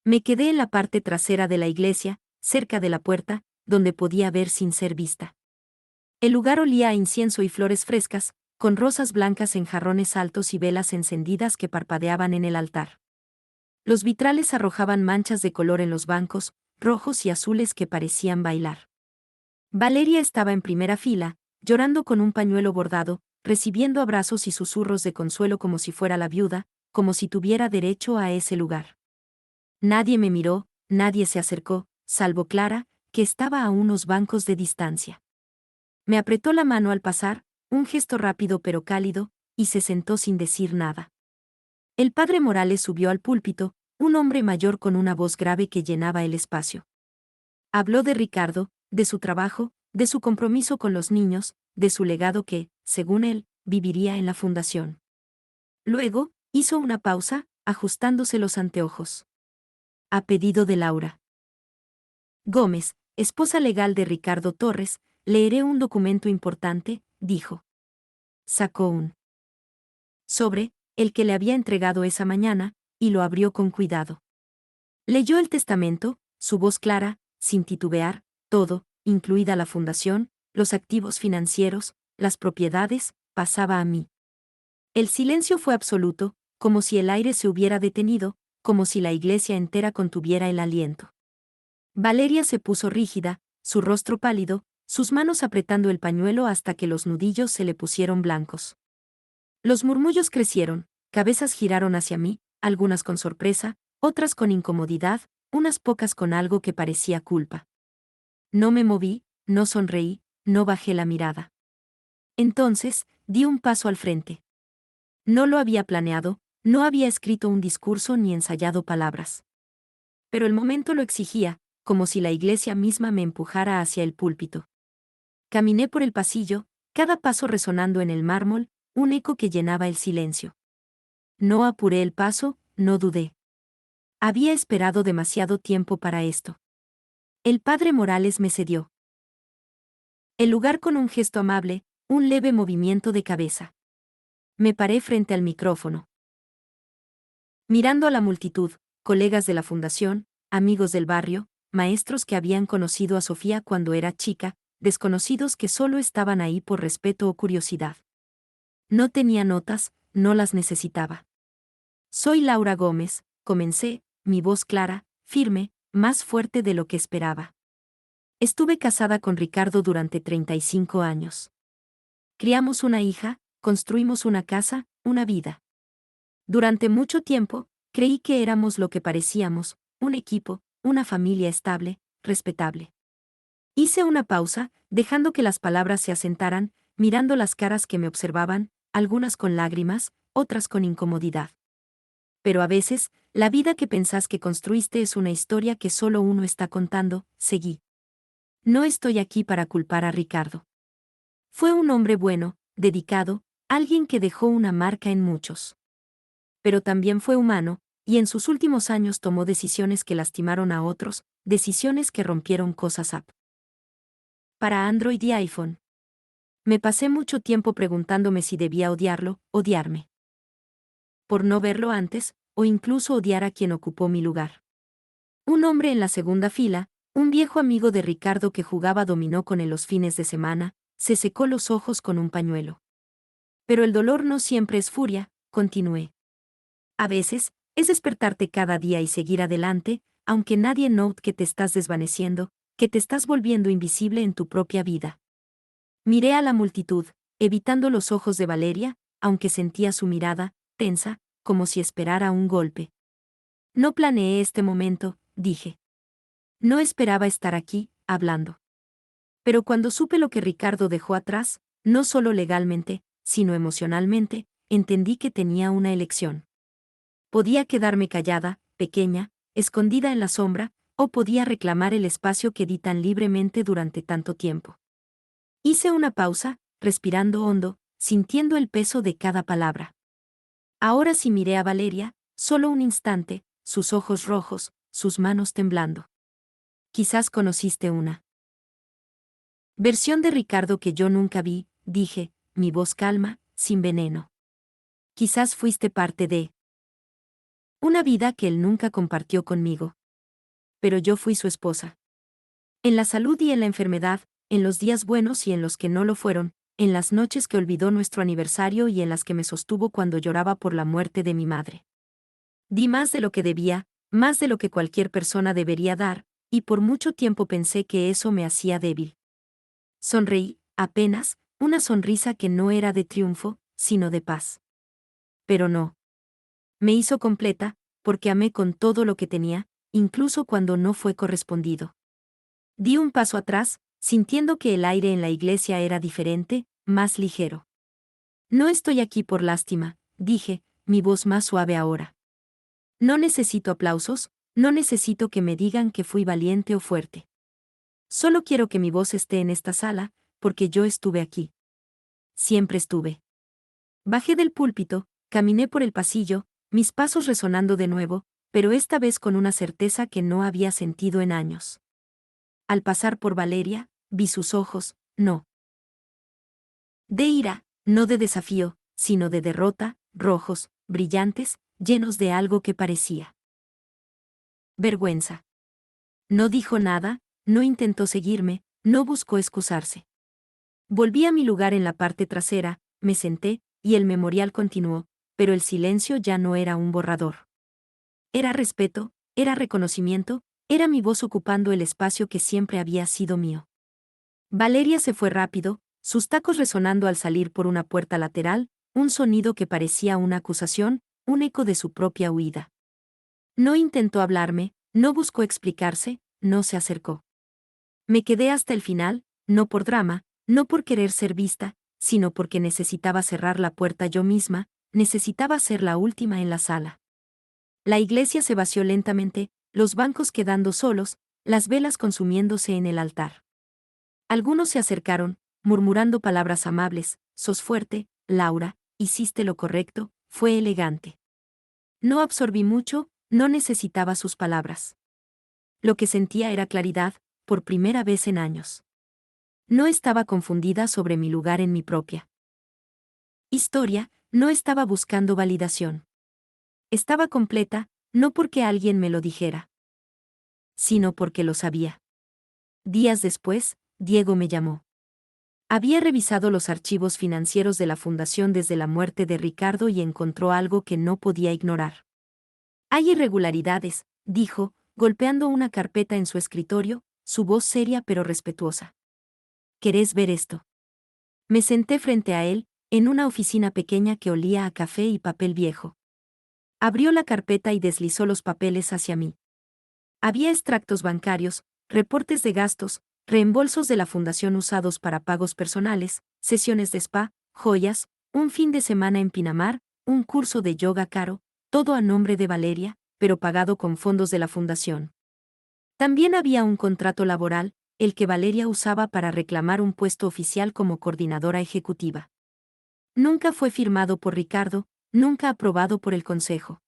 Me quedé en la parte trasera de la iglesia, cerca de la puerta, donde podía ver sin ser vista. El lugar olía a incienso y flores frescas, con rosas blancas en jarrones altos y velas encendidas que parpadeaban en el altar. Los vitrales arrojaban manchas de color en los bancos, rojos y azules que parecían bailar. Valeria estaba en primera fila, llorando con un pañuelo bordado, recibiendo abrazos y susurros de consuelo como si fuera la viuda, como si tuviera derecho a ese lugar. Nadie me miró, nadie se acercó, salvo Clara, que estaba a unos bancos de distancia. Me apretó la mano al pasar, un gesto rápido pero cálido, y se sentó sin decir nada. El padre Morales subió al púlpito, un hombre mayor con una voz grave que llenaba el espacio. Habló de Ricardo, de su trabajo, de su compromiso con los niños, de su legado que, según él, viviría en la fundación. Luego, hizo una pausa, ajustándose los anteojos. A pedido de Laura Gómez, esposa legal de Ricardo Torres, leeré un documento importante, dijo. Sacó un sobre, el que le había entregado esa mañana, y lo abrió con cuidado. Leyó el testamento, su voz clara, sin titubear, todo, incluida la fundación, los activos financieros, las propiedades, pasaba a mí. El silencio fue absoluto, como si el aire se hubiera detenido, como si la iglesia entera contuviera el aliento. Valeria se puso rígida, su rostro pálido, sus manos apretando el pañuelo hasta que los nudillos se le pusieron blancos. Los murmullos crecieron, cabezas giraron hacia mí, algunas con sorpresa, otras con incomodidad, unas pocas con algo que parecía culpa. No me moví, no sonreí, no bajé la mirada. Entonces, di un paso al frente. No lo había planeado, no había escrito un discurso ni ensayado palabras. Pero el momento lo exigía, como si la iglesia misma me empujara hacia el púlpito. Caminé por el pasillo, cada paso resonando en el mármol, un eco que llenaba el silencio. No apuré el paso, no dudé. Había esperado demasiado tiempo para esto. El padre Morales me cedió el lugar con un gesto amable, un leve movimiento de cabeza. Me paré frente al micrófono. Mirando a la multitud, colegas de la fundación, amigos del barrio, maestros que habían conocido a Sofía cuando era chica, desconocidos que solo estaban ahí por respeto o curiosidad. No tenía notas, no las necesitaba. Soy Laura Gómez, comencé, mi voz clara, firme, más fuerte de lo que esperaba. Estuve casada con Ricardo durante 35 años. Criamos una hija, construimos una casa, una vida. Durante mucho tiempo, creí que éramos lo que parecíamos, un equipo, una familia estable, respetable. Hice una pausa, dejando que las palabras se asentaran, mirando las caras que me observaban, algunas con lágrimas, otras con incomodidad. Pero a veces, la vida que pensás que construiste es una historia que solo uno está contando, seguí. No estoy aquí para culpar a Ricardo. Fue un hombre bueno, dedicado, alguien que dejó una marca en muchos. Pero también fue humano, y en sus últimos años tomó decisiones que lastimaron a otros, decisiones que rompieron cosas para Android y iPhone. Me pasé mucho tiempo preguntándome si debía odiarlo, odiarme. Por no verlo antes, o incluso odiar a quien ocupó mi lugar. Un hombre en la segunda fila, un viejo amigo de Ricardo que jugaba dominó con él los fines de semana, se secó los ojos con un pañuelo. Pero el dolor no siempre es furia, continué. A veces, es despertarte cada día y seguir adelante, aunque nadie note que te estás desvaneciendo, que te estás volviendo invisible en tu propia vida. Miré a la multitud, evitando los ojos de Valeria, aunque sentía su mirada, tensa, como si esperara un golpe. No planeé este momento, dije. No esperaba estar aquí, hablando. Pero cuando supe lo que Ricardo dejó atrás, no solo legalmente, sino emocionalmente, entendí que tenía una elección. Podía quedarme callada, pequeña, escondida en la sombra, o podía reclamar el espacio que di tan libremente durante tanto tiempo. Hice una pausa, respirando hondo, sintiendo el peso de cada palabra. Ahora sí miré a Valeria, solo un instante, sus ojos rojos, sus manos temblando. Quizás conociste una versión de Ricardo que yo nunca vi, dije, mi voz calma, sin veneno. Quizás fuiste parte de una vida que él nunca compartió conmigo. Pero yo fui su esposa. En la salud y en la enfermedad, en los días buenos y en los que no lo fueron, en las noches que olvidó nuestro aniversario y en las que me sostuvo cuando lloraba por la muerte de mi madre. Di más de lo que debía, más de lo que cualquier persona debería dar, y por mucho tiempo pensé que eso me hacía débil. Sonreí, apenas, una sonrisa que no era de triunfo, sino de paz. Pero no. Me hizo completa, porque amé con todo lo que tenía, incluso cuando no fue correspondido. Di un paso atrás, sintiendo que el aire en la iglesia era diferente, más ligero. No estoy aquí por lástima, dije, mi voz más suave ahora. No necesito aplausos, no necesito que me digan que fui valiente o fuerte. Solo quiero que mi voz esté en esta sala, porque yo estuve aquí. Siempre estuve. Bajé del púlpito, caminé por el pasillo, mis pasos resonando de nuevo, pero esta vez con una certeza que no había sentido en años. Al pasar por Valeria, vi sus ojos, no de ira, no de desafío, sino de derrota, rojos, brillantes, llenos de algo que parecía vergüenza. No dijo nada, no intentó seguirme, no buscó excusarse. Volví a mi lugar en la parte trasera, me senté, y el memorial continuó, pero el silencio ya no era un borrador. Era respeto, era reconocimiento, era mi voz ocupando el espacio que siempre había sido mío. Valeria se fue rápido, sus tacos resonando al salir por una puerta lateral, un sonido que parecía una acusación, un eco de su propia huida. No intentó hablarme, no buscó explicarse, no se acercó. Me quedé hasta el final, no por drama, no por querer ser vista, sino porque necesitaba cerrar la puerta yo misma, necesitaba ser la última en la sala. La iglesia se vació lentamente, los bancos quedando solos, las velas consumiéndose en el altar. Algunos se acercaron, murmurando palabras amables, sos fuerte, Laura, hiciste lo correcto, fue elegante. No absorbí mucho, no necesitaba sus palabras. Lo que sentía era claridad, por primera vez en años. No estaba confundida sobre mi lugar en mi propia historia, no estaba buscando validación. Estaba completa, no porque alguien me lo dijera, sino porque lo sabía. Días después, Diego me llamó. Había revisado los archivos financieros de la fundación desde la muerte de Ricardo y encontró algo que no podía ignorar. Hay irregularidades, dijo, golpeando una carpeta en su escritorio, su voz seria pero respetuosa. ¿Querés ver esto? Me senté frente a él, en una oficina pequeña que olía a café y papel viejo. Abrió la carpeta y deslizó los papeles hacia mí. Había extractos bancarios, reportes de gastos, reembolsos de la fundación usados para pagos personales, sesiones de spa, joyas, un fin de semana en Pinamar, un curso de yoga caro, todo a nombre de Valeria, pero pagado con fondos de la fundación. También había un contrato laboral, el que Valeria usaba para reclamar un puesto oficial como coordinadora ejecutiva. Nunca fue firmado por Ricardo, nunca aprobado por el Consejo.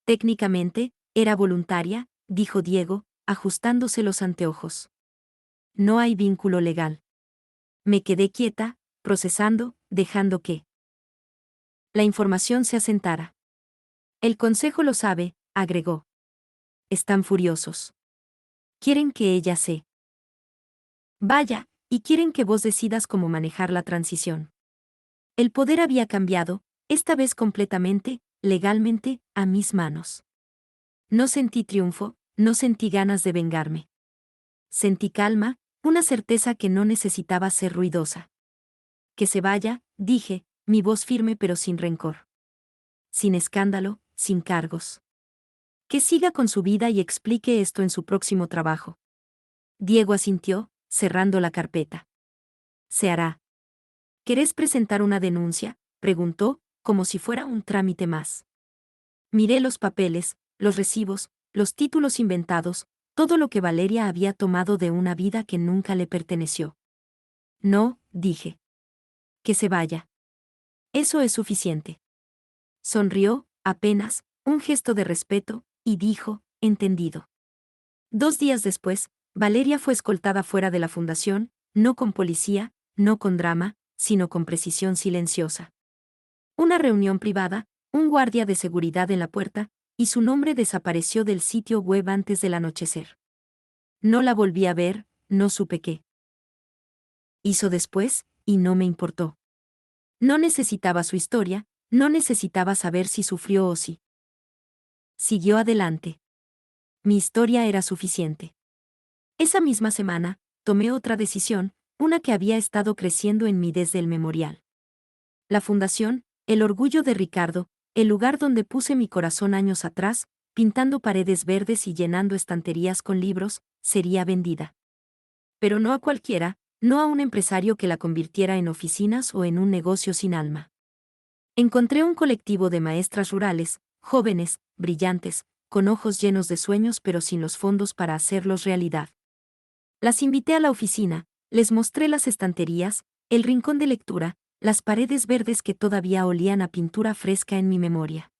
Técnicamente, era voluntaria, dijo Diego, ajustándose los anteojos. No hay vínculo legal. Me quedé quieta, procesando, dejando que la información se asentara. El Consejo lo sabe, agregó. Están furiosos. Quieren que ella se vaya, y quieren que vos decidas cómo manejar la transición. El poder había cambiado, esta vez completamente, legalmente, a mis manos. No sentí triunfo, no sentí ganas de vengarme. Sentí calma, una certeza que no necesitaba ser ruidosa. Que se vaya, dije, mi voz firme pero sin rencor. Sin escándalo, sin cargos. Que siga con su vida y explique esto en su próximo trabajo. Diego asintió, cerrando la carpeta. Se hará. ¿Querés presentar una denuncia?, preguntó, como si fuera un trámite más. Miré los papeles, los recibos, los títulos inventados, todo lo que Valeria había tomado de una vida que nunca le perteneció. No, dije. Que se vaya. Eso es suficiente. Sonrió, apenas, un gesto de respeto, y dijo, entendido. 2 días después, Valeria fue escoltada fuera de la fundación, no con policía, no con drama, sino con precisión silenciosa. Una reunión privada, un guardia de seguridad en la puerta, y su nombre desapareció del sitio web antes del anochecer. No la volví a ver, no supe qué hizo después, y no me importó. No necesitaba su historia, no necesitaba saber si sufrió o si siguió adelante. Mi historia era suficiente. Esa misma semana, tomé otra decisión, una que había estado creciendo en mí desde el memorial. La fundación, el orgullo de Ricardo, el lugar donde puse mi corazón años atrás, pintando paredes verdes y llenando estanterías con libros, sería vendida. Pero no a cualquiera, no a un empresario que la convirtiera en oficinas o en un negocio sin alma. Encontré un colectivo de maestras rurales, jóvenes, brillantes, con ojos llenos de sueños pero sin los fondos para hacerlos realidad. Las invité a la oficina, les mostré las estanterías, el rincón de lectura, las paredes verdes que todavía olían a pintura fresca en mi memoria.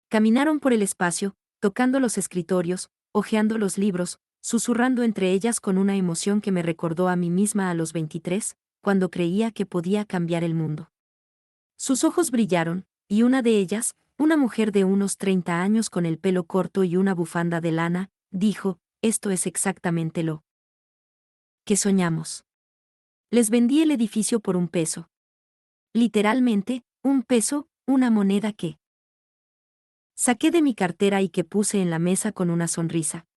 Caminaron por el espacio, tocando los escritorios, hojeando los libros, susurrando entre ellas con una emoción que me recordó a mí misma a los 23, cuando creía que podía cambiar el mundo. Sus ojos brillaron, y una de ellas, una mujer de unos 30 años con el pelo corto y una bufanda de lana, dijo, esto es exactamente lo que soñamos. Les vendí el edificio por $1. Literalmente, $1, una moneda que saqué de mi cartera y que puse en la mesa con una sonrisa.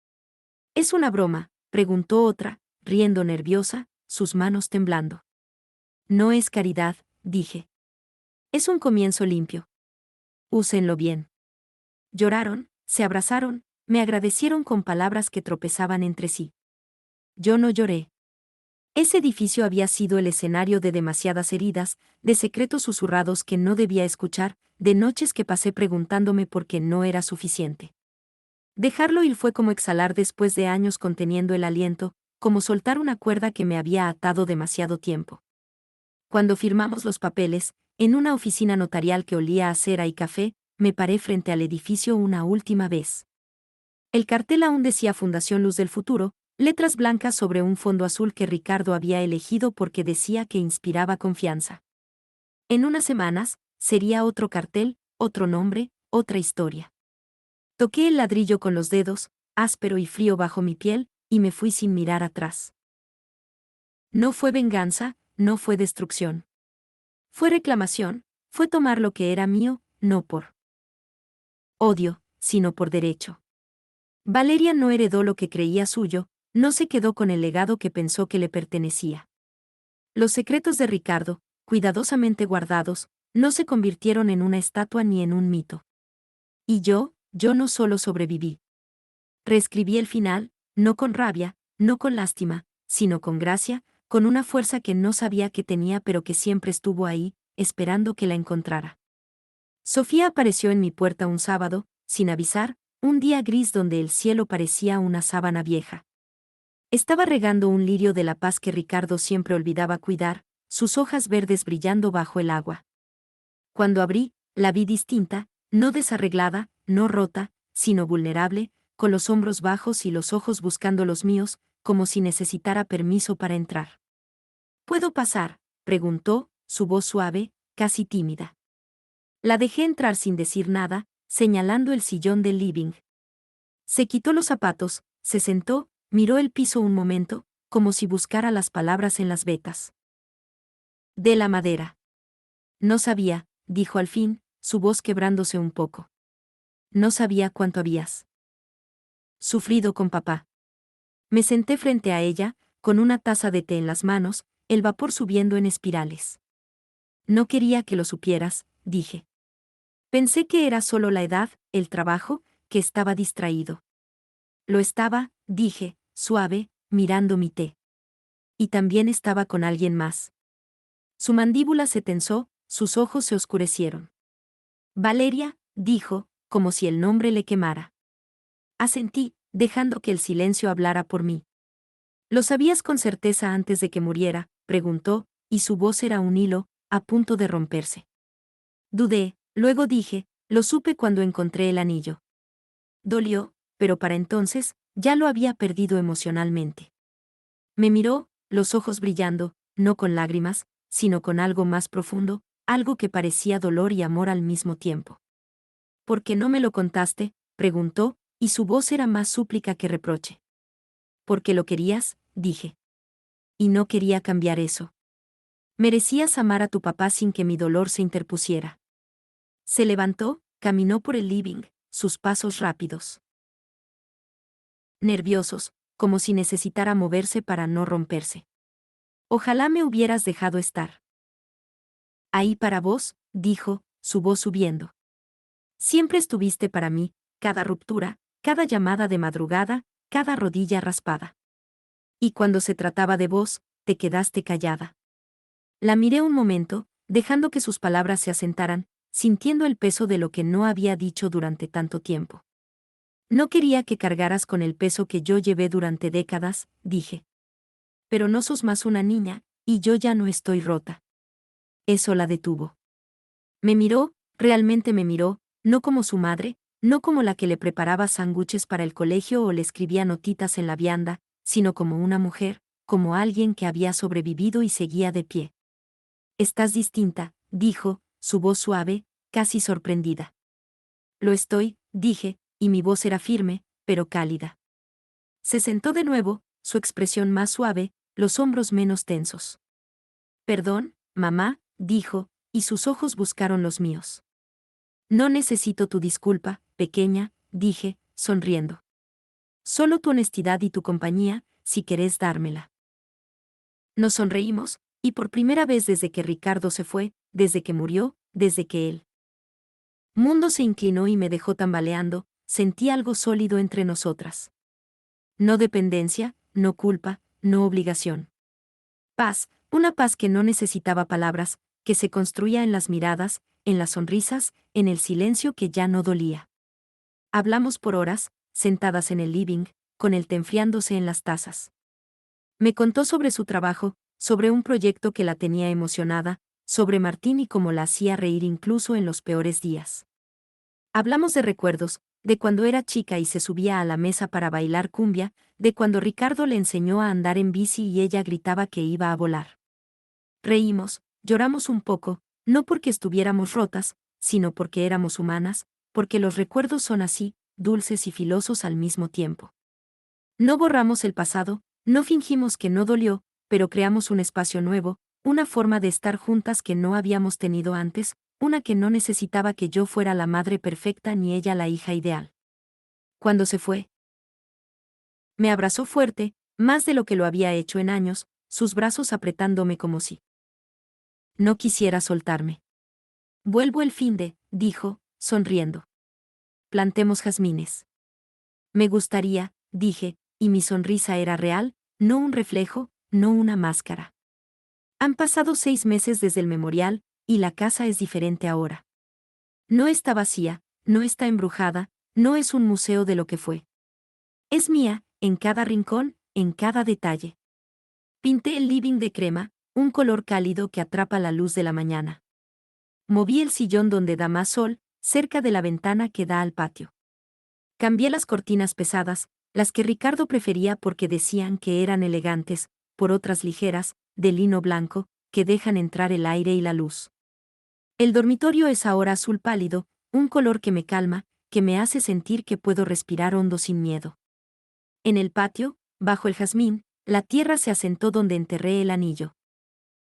¿Es una broma?, preguntó otra, riendo nerviosa, sus manos temblando. No es caridad, dije. Es un comienzo limpio. Úsenlo bien. Lloraron, se abrazaron, me agradecieron con palabras que tropezaban entre sí. Yo no lloré. Ese edificio había sido el escenario de demasiadas heridas, de secretos susurrados que no debía escuchar, de noches que pasé preguntándome por qué no era suficiente. Dejarlo ir fue como exhalar después de años conteniendo el aliento, como soltar una cuerda que me había atado demasiado tiempo. Cuando firmamos los papeles, en una oficina notarial que olía a cera y café, me paré frente al edificio una última vez. El cartel aún decía Fundación Luz del Futuro, letras blancas sobre un fondo azul que Ricardo había elegido porque decía que inspiraba confianza. En unas semanas, sería otro cartel, otro nombre, otra historia. Toqué el ladrillo con los dedos, áspero y frío bajo mi piel, y me fui sin mirar atrás. No fue venganza, no fue destrucción. Fue reclamación, fue tomar lo que era mío, no por odio, sino por derecho. Valeria no heredó lo que creía suyo, no se quedó con el legado que pensó que le pertenecía. Los secretos de Ricardo, cuidadosamente guardados, no se convirtieron en una estatua ni en un mito. Y yo no solo sobreviví. Reescribí el final, no con rabia, no con lástima, sino con gracia, con una fuerza que no sabía que tenía pero que siempre estuvo ahí, esperando que la encontrara. Sofía apareció en mi puerta un sábado, sin avisar, un día gris donde el cielo parecía una sábana vieja. Estaba regando un lirio de la paz que Ricardo siempre olvidaba cuidar, sus hojas verdes brillando bajo el agua. Cuando abrí, la vi distinta, no desarreglada, no rota, sino vulnerable, con los hombros bajos y los ojos buscando los míos, como si necesitara permiso para entrar. ¿Puedo pasar?, preguntó, su voz suave, casi tímida. La dejé entrar sin decir nada, señalando el sillón del living. Se quitó los zapatos, se sentó, miró el piso un momento, como si buscara las palabras en las vetas. De la madera. No sabía, dijo al fin, su voz quebrándose un poco. No sabía cuánto habías sufrido con papá. Me senté frente a ella, con una taza de té en las manos, el vapor subiendo en espirales. No quería que lo supieras, dije. Pensé que era solo la edad, el trabajo, que estaba distraído. Lo estaba, dije, suave, mirando mi té. Y también estaba con alguien más. Su mandíbula se tensó, sus ojos se oscurecieron. Valeria, dijo, como si el nombre le quemara. Asentí, dejando que el silencio hablara por mí. ¿Lo sabías con certeza antes de que muriera?, preguntó, y su voz era un hilo, a punto de romperse. Dudé, luego dije, lo supe cuando encontré el anillo. Dolió, pero para entonces, ya lo había perdido emocionalmente. Me miró, los ojos brillando, no con lágrimas, sino con algo más profundo, algo que parecía dolor y amor al mismo tiempo. ¿Por qué no me lo contaste?, preguntó, y su voz era más súplica que reproche. Porque lo querías, dije. Y no quería cambiar eso. Merecías amar a tu papá sin que mi dolor se interpusiera. Se levantó, caminó por el living, sus pasos rápidos. Nerviosos, como si necesitara moverse para no romperse. Ojalá me hubieras dejado estar ahí para vos, dijo, su voz subiendo. Siempre estuviste para mí, cada ruptura, cada llamada de madrugada, cada rodilla raspada. Y cuando se trataba de vos, te quedaste callada. La miré un momento, dejando que sus palabras se asentaran, sintiendo el peso de lo que no había dicho durante tanto tiempo. No quería que cargaras con el peso que yo llevé durante décadas, dije. Pero no sos más una niña, y yo ya no estoy rota. Eso la detuvo. Me miró, realmente me miró, no como su madre, no como la que le preparaba sándwiches para el colegio o le escribía notitas en la vianda, sino como una mujer, como alguien que había sobrevivido y seguía de pie. Estás distinta, dijo, su voz suave, casi sorprendida. Lo estoy, dije, y mi voz era firme, pero cálida. Se sentó de nuevo, su expresión más suave, los hombros menos tensos. Perdón, mamá, dijo, y sus ojos buscaron los míos. No necesito tu disculpa, pequeña, dije, sonriendo. Solo tu honestidad y tu compañía, si querés dármela. Nos sonreímos, y por primera vez desde que Ricardo se fue, desde que murió, desde que el mundo se inclinó y me dejó tambaleando, sentí algo sólido entre nosotras. No dependencia, no culpa, no obligación. Paz, una paz que no necesitaba palabras, que se construía en las miradas, en las sonrisas, en el silencio que ya no dolía. Hablamos por horas, sentadas en el living, con el té enfriándose en las tazas. Me contó sobre su trabajo, sobre un proyecto que la tenía emocionada, sobre Martín y cómo la hacía reír incluso en los peores días. Hablamos de recuerdos, de cuando era chica y se subía a la mesa para bailar cumbia, de cuando Ricardo le enseñó a andar en bici y ella gritaba que iba a volar. Reímos, lloramos un poco, no porque estuviéramos rotas, sino porque éramos humanas, porque los recuerdos son así, dulces y filosos al mismo tiempo. No borramos el pasado, no fingimos que no dolió, pero creamos un espacio nuevo, una forma de estar juntas que no habíamos tenido antes, una que no necesitaba que yo fuera la madre perfecta ni ella la hija ideal. Cuando se fue, me abrazó fuerte, más de lo que lo había hecho en años, sus brazos apretándome como si no quisiera soltarme. Vuelvo el finde, dijo, sonriendo. Plantemos jazmines. Me gustaría, dije, y mi sonrisa era real, no un reflejo, no una máscara. Han pasado 6 meses desde el memorial, y la casa es diferente ahora. No está vacía, no está embrujada, no es un museo de lo que fue. Es mía, en cada rincón, en cada detalle. Pinté el living de crema, un color cálido que atrapa la luz de la mañana. Moví el sillón donde da más sol, cerca de la ventana que da al patio. Cambié las cortinas pesadas, las que Ricardo prefería porque decían que eran elegantes, por otras ligeras, de lino blanco, que dejan entrar el aire y la luz. El dormitorio es ahora azul pálido, un color que me calma, que me hace sentir que puedo respirar hondo sin miedo. En el patio, bajo el jazmín, la tierra se asentó donde enterré el anillo.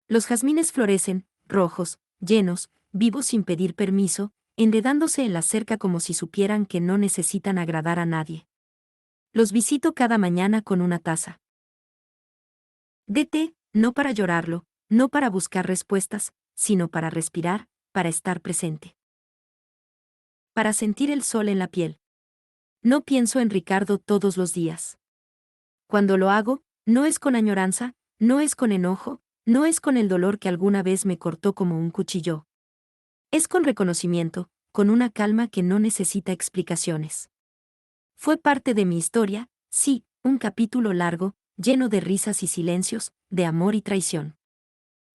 Los jazmines florecen, rojos, llenos, vivos sin pedir permiso, enredándose en la cerca como si supieran que no necesitan agradar a nadie. Los visito cada mañana con una taza de té, no para llorarlo, no para buscar respuestas, sino para respirar, para estar presente. Para sentir el sol en la piel. No pienso en Ricardo todos los días. Cuando lo hago, no es con añoranza, no es con enojo, no es con el dolor que alguna vez me cortó como un cuchillo. Es con reconocimiento, con una calma que no necesita explicaciones. Fue parte de mi historia, sí, un capítulo largo, lleno de risas y silencios, de amor y traición.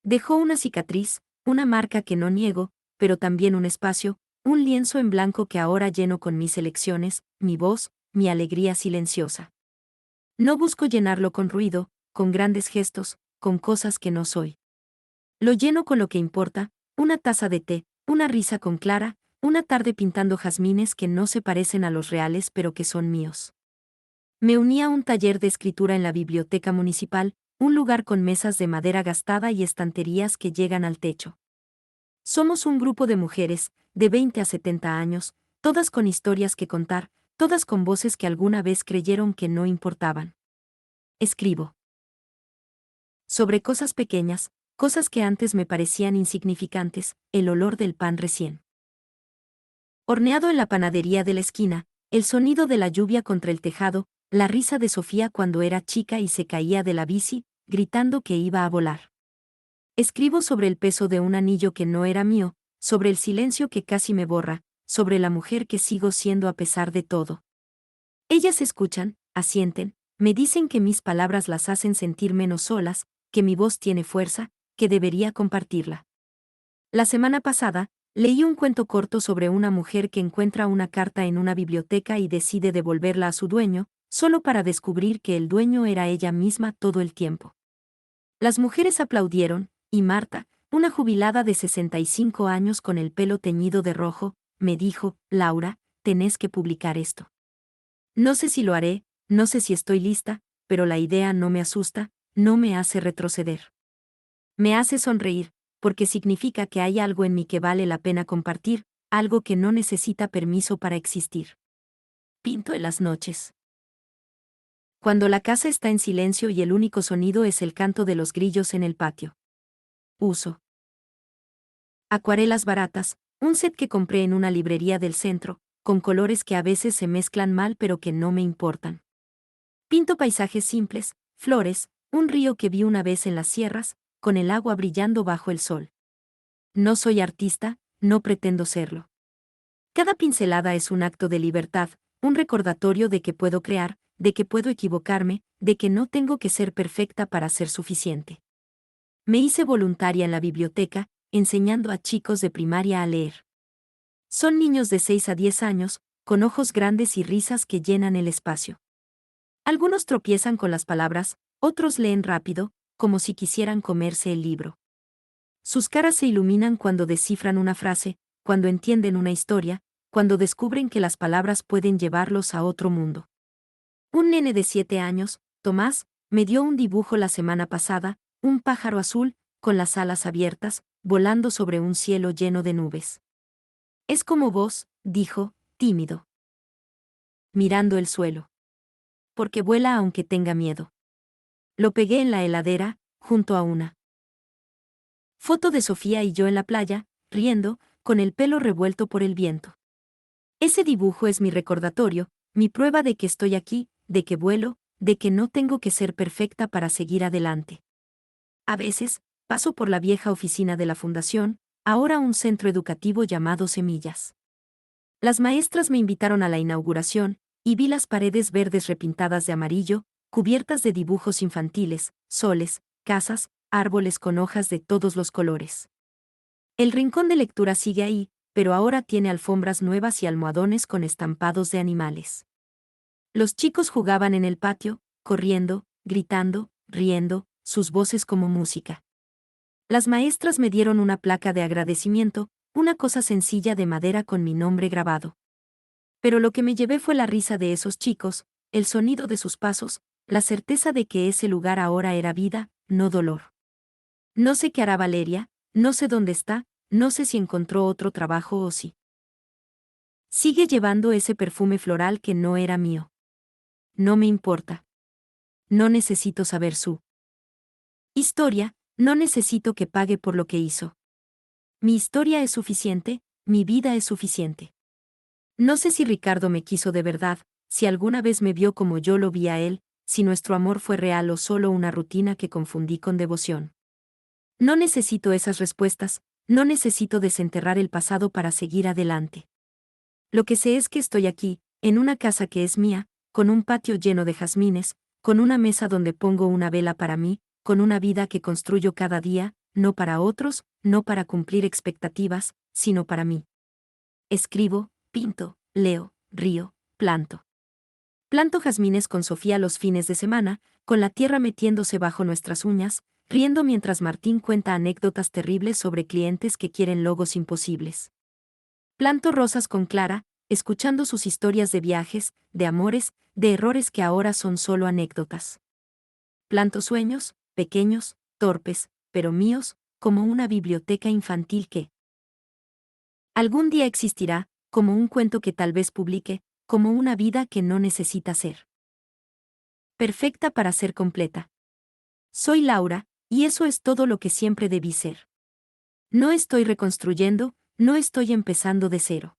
Dejó una cicatriz, una marca que no niego, pero también un espacio, un lienzo en blanco que ahora lleno con mis elecciones, mi voz, mi alegría silenciosa. No busco llenarlo con ruido, con grandes gestos, con cosas que no soy. Lo lleno con lo que importa, una taza de té, una risa con Clara, una tarde pintando jazmines que no se parecen a los reales pero que son míos. Me uní a un taller de escritura en la biblioteca municipal, un lugar con mesas de madera gastada y estanterías que llegan al techo. Somos un grupo de mujeres, de 20 a 70 años, todas con historias que contar, todas con voces que alguna vez creyeron que no importaban. Escribo sobre cosas pequeñas, cosas que antes me parecían insignificantes, el olor del pan recién horneado en la panadería de la esquina, el sonido de la lluvia contra el tejado, la risa de Sofía cuando era chica y se caía de la bici, gritando que iba a volar. Escribo sobre el peso de un anillo que no era mío, sobre el silencio que casi me borra, sobre la mujer que sigo siendo a pesar de todo. Ellas escuchan, asienten, me dicen que mis palabras las hacen sentir menos solas, que mi voz tiene fuerza, que debería compartirla. La semana pasada, leí un cuento corto sobre una mujer que encuentra una carta en una biblioteca y decide devolverla a su dueño, solo para descubrir que el dueño era ella misma todo el tiempo. Las mujeres aplaudieron, y Marta, una jubilada de 65 años con el pelo teñido de rojo, me dijo, Laura, tenés que publicar esto. No sé si lo haré, no sé si estoy lista, pero la idea no me asusta, no me hace retroceder. Me hace sonreír, porque significa que hay algo en mí que vale la pena compartir, algo que no necesita permiso para existir. Pinto en las noches. Cuando la casa está en silencio y el único sonido es el canto de los grillos en el patio. Uso acuarelas baratas, un set que compré en una librería del centro, con colores que a veces se mezclan mal pero que no me importan. Pinto paisajes simples, flores, un río que vi una vez en las sierras, con el agua brillando bajo el sol. No soy artista, no pretendo serlo. Cada pincelada es un acto de libertad, un recordatorio de que puedo crear, de que puedo equivocarme, de que no tengo que ser perfecta para ser suficiente. Me hice voluntaria en la biblioteca, enseñando a chicos de primaria a leer. Son niños de 6 a 10 años, con ojos grandes y risas que llenan el espacio. Algunos tropiezan con las palabras, otros leen rápido, como si quisieran comerse el libro. Sus caras se iluminan cuando descifran una frase, cuando entienden una historia, cuando descubren que las palabras pueden llevarlos a otro mundo. Un nene de 7 años, Tomás, me dio un dibujo la semana pasada, un pájaro azul, con las alas abiertas, volando sobre un cielo lleno de nubes. Es como vos, dijo, tímido, mirando el suelo. Porque vuela aunque tenga miedo. Lo pegué en la heladera, junto a una foto de Sofía y yo en la playa, riendo, con el pelo revuelto por el viento. Ese dibujo es mi recordatorio, mi prueba de que estoy aquí, de que vuelo, de que no tengo que ser perfecta para seguir adelante. A veces, paso por la vieja oficina de la fundación, ahora un centro educativo llamado Semillas. Las maestras me invitaron a la inauguración, y vi las paredes verdes repintadas de amarillo, cubiertas de dibujos infantiles, soles, casas, árboles con hojas de todos los colores. El rincón de lectura sigue ahí, pero ahora tiene alfombras nuevas y almohadones con estampados de animales. Los chicos jugaban en el patio, corriendo, gritando, riendo, sus voces como música. Las maestras me dieron una placa de agradecimiento, una cosa sencilla de madera con mi nombre grabado. Pero lo que me llevé fue la risa de esos chicos, el sonido de sus pasos, la certeza de que ese lugar ahora era vida, no dolor. No sé qué hará Valeria, no sé dónde está, no sé si encontró otro trabajo o si sigue llevando ese perfume floral que no era mío. No me importa. No necesito saber su historia, no necesito que pague por lo que hizo. Mi historia es suficiente, mi vida es suficiente. No sé si Ricardo me quiso de verdad, si alguna vez me vio como yo lo vi a él, si nuestro amor fue real o solo una rutina que confundí con devoción. No necesito esas respuestas, no necesito desenterrar el pasado para seguir adelante. Lo que sé es que estoy aquí, en una casa que es mía, con un patio lleno de jazmines, con una mesa donde pongo una vela para mí, con una vida que construyo cada día, no para otros, no para cumplir expectativas, sino para mí. Escribo, pinto, leo, río, planto. Planto jazmines con Sofía los fines de semana, con la tierra metiéndose bajo nuestras uñas, riendo mientras Martín cuenta anécdotas terribles sobre clientes que quieren logos imposibles. Planto rosas con Clara, escuchando sus historias de viajes, de amores, de errores que ahora son solo anécdotas. Planto sueños, pequeños, torpes, pero míos, como una biblioteca infantil que algún día existirá, como un cuento que tal vez publique, como una vida que no necesita ser perfecta para ser completa. Soy Laura, y eso es todo lo que siempre debí ser. No estoy reconstruyendo, no estoy empezando de cero.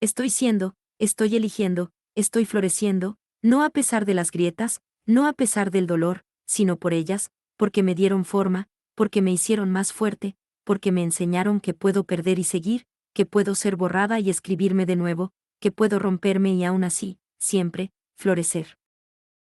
Estoy siendo, estoy eligiendo, estoy floreciendo, no a pesar de las grietas, no a pesar del dolor, sino por ellas, porque me dieron forma, porque me hicieron más fuerte, porque me enseñaron que puedo perder y seguir, que puedo ser borrada y escribirme de nuevo, que puedo romperme y aún así, siempre, florecer.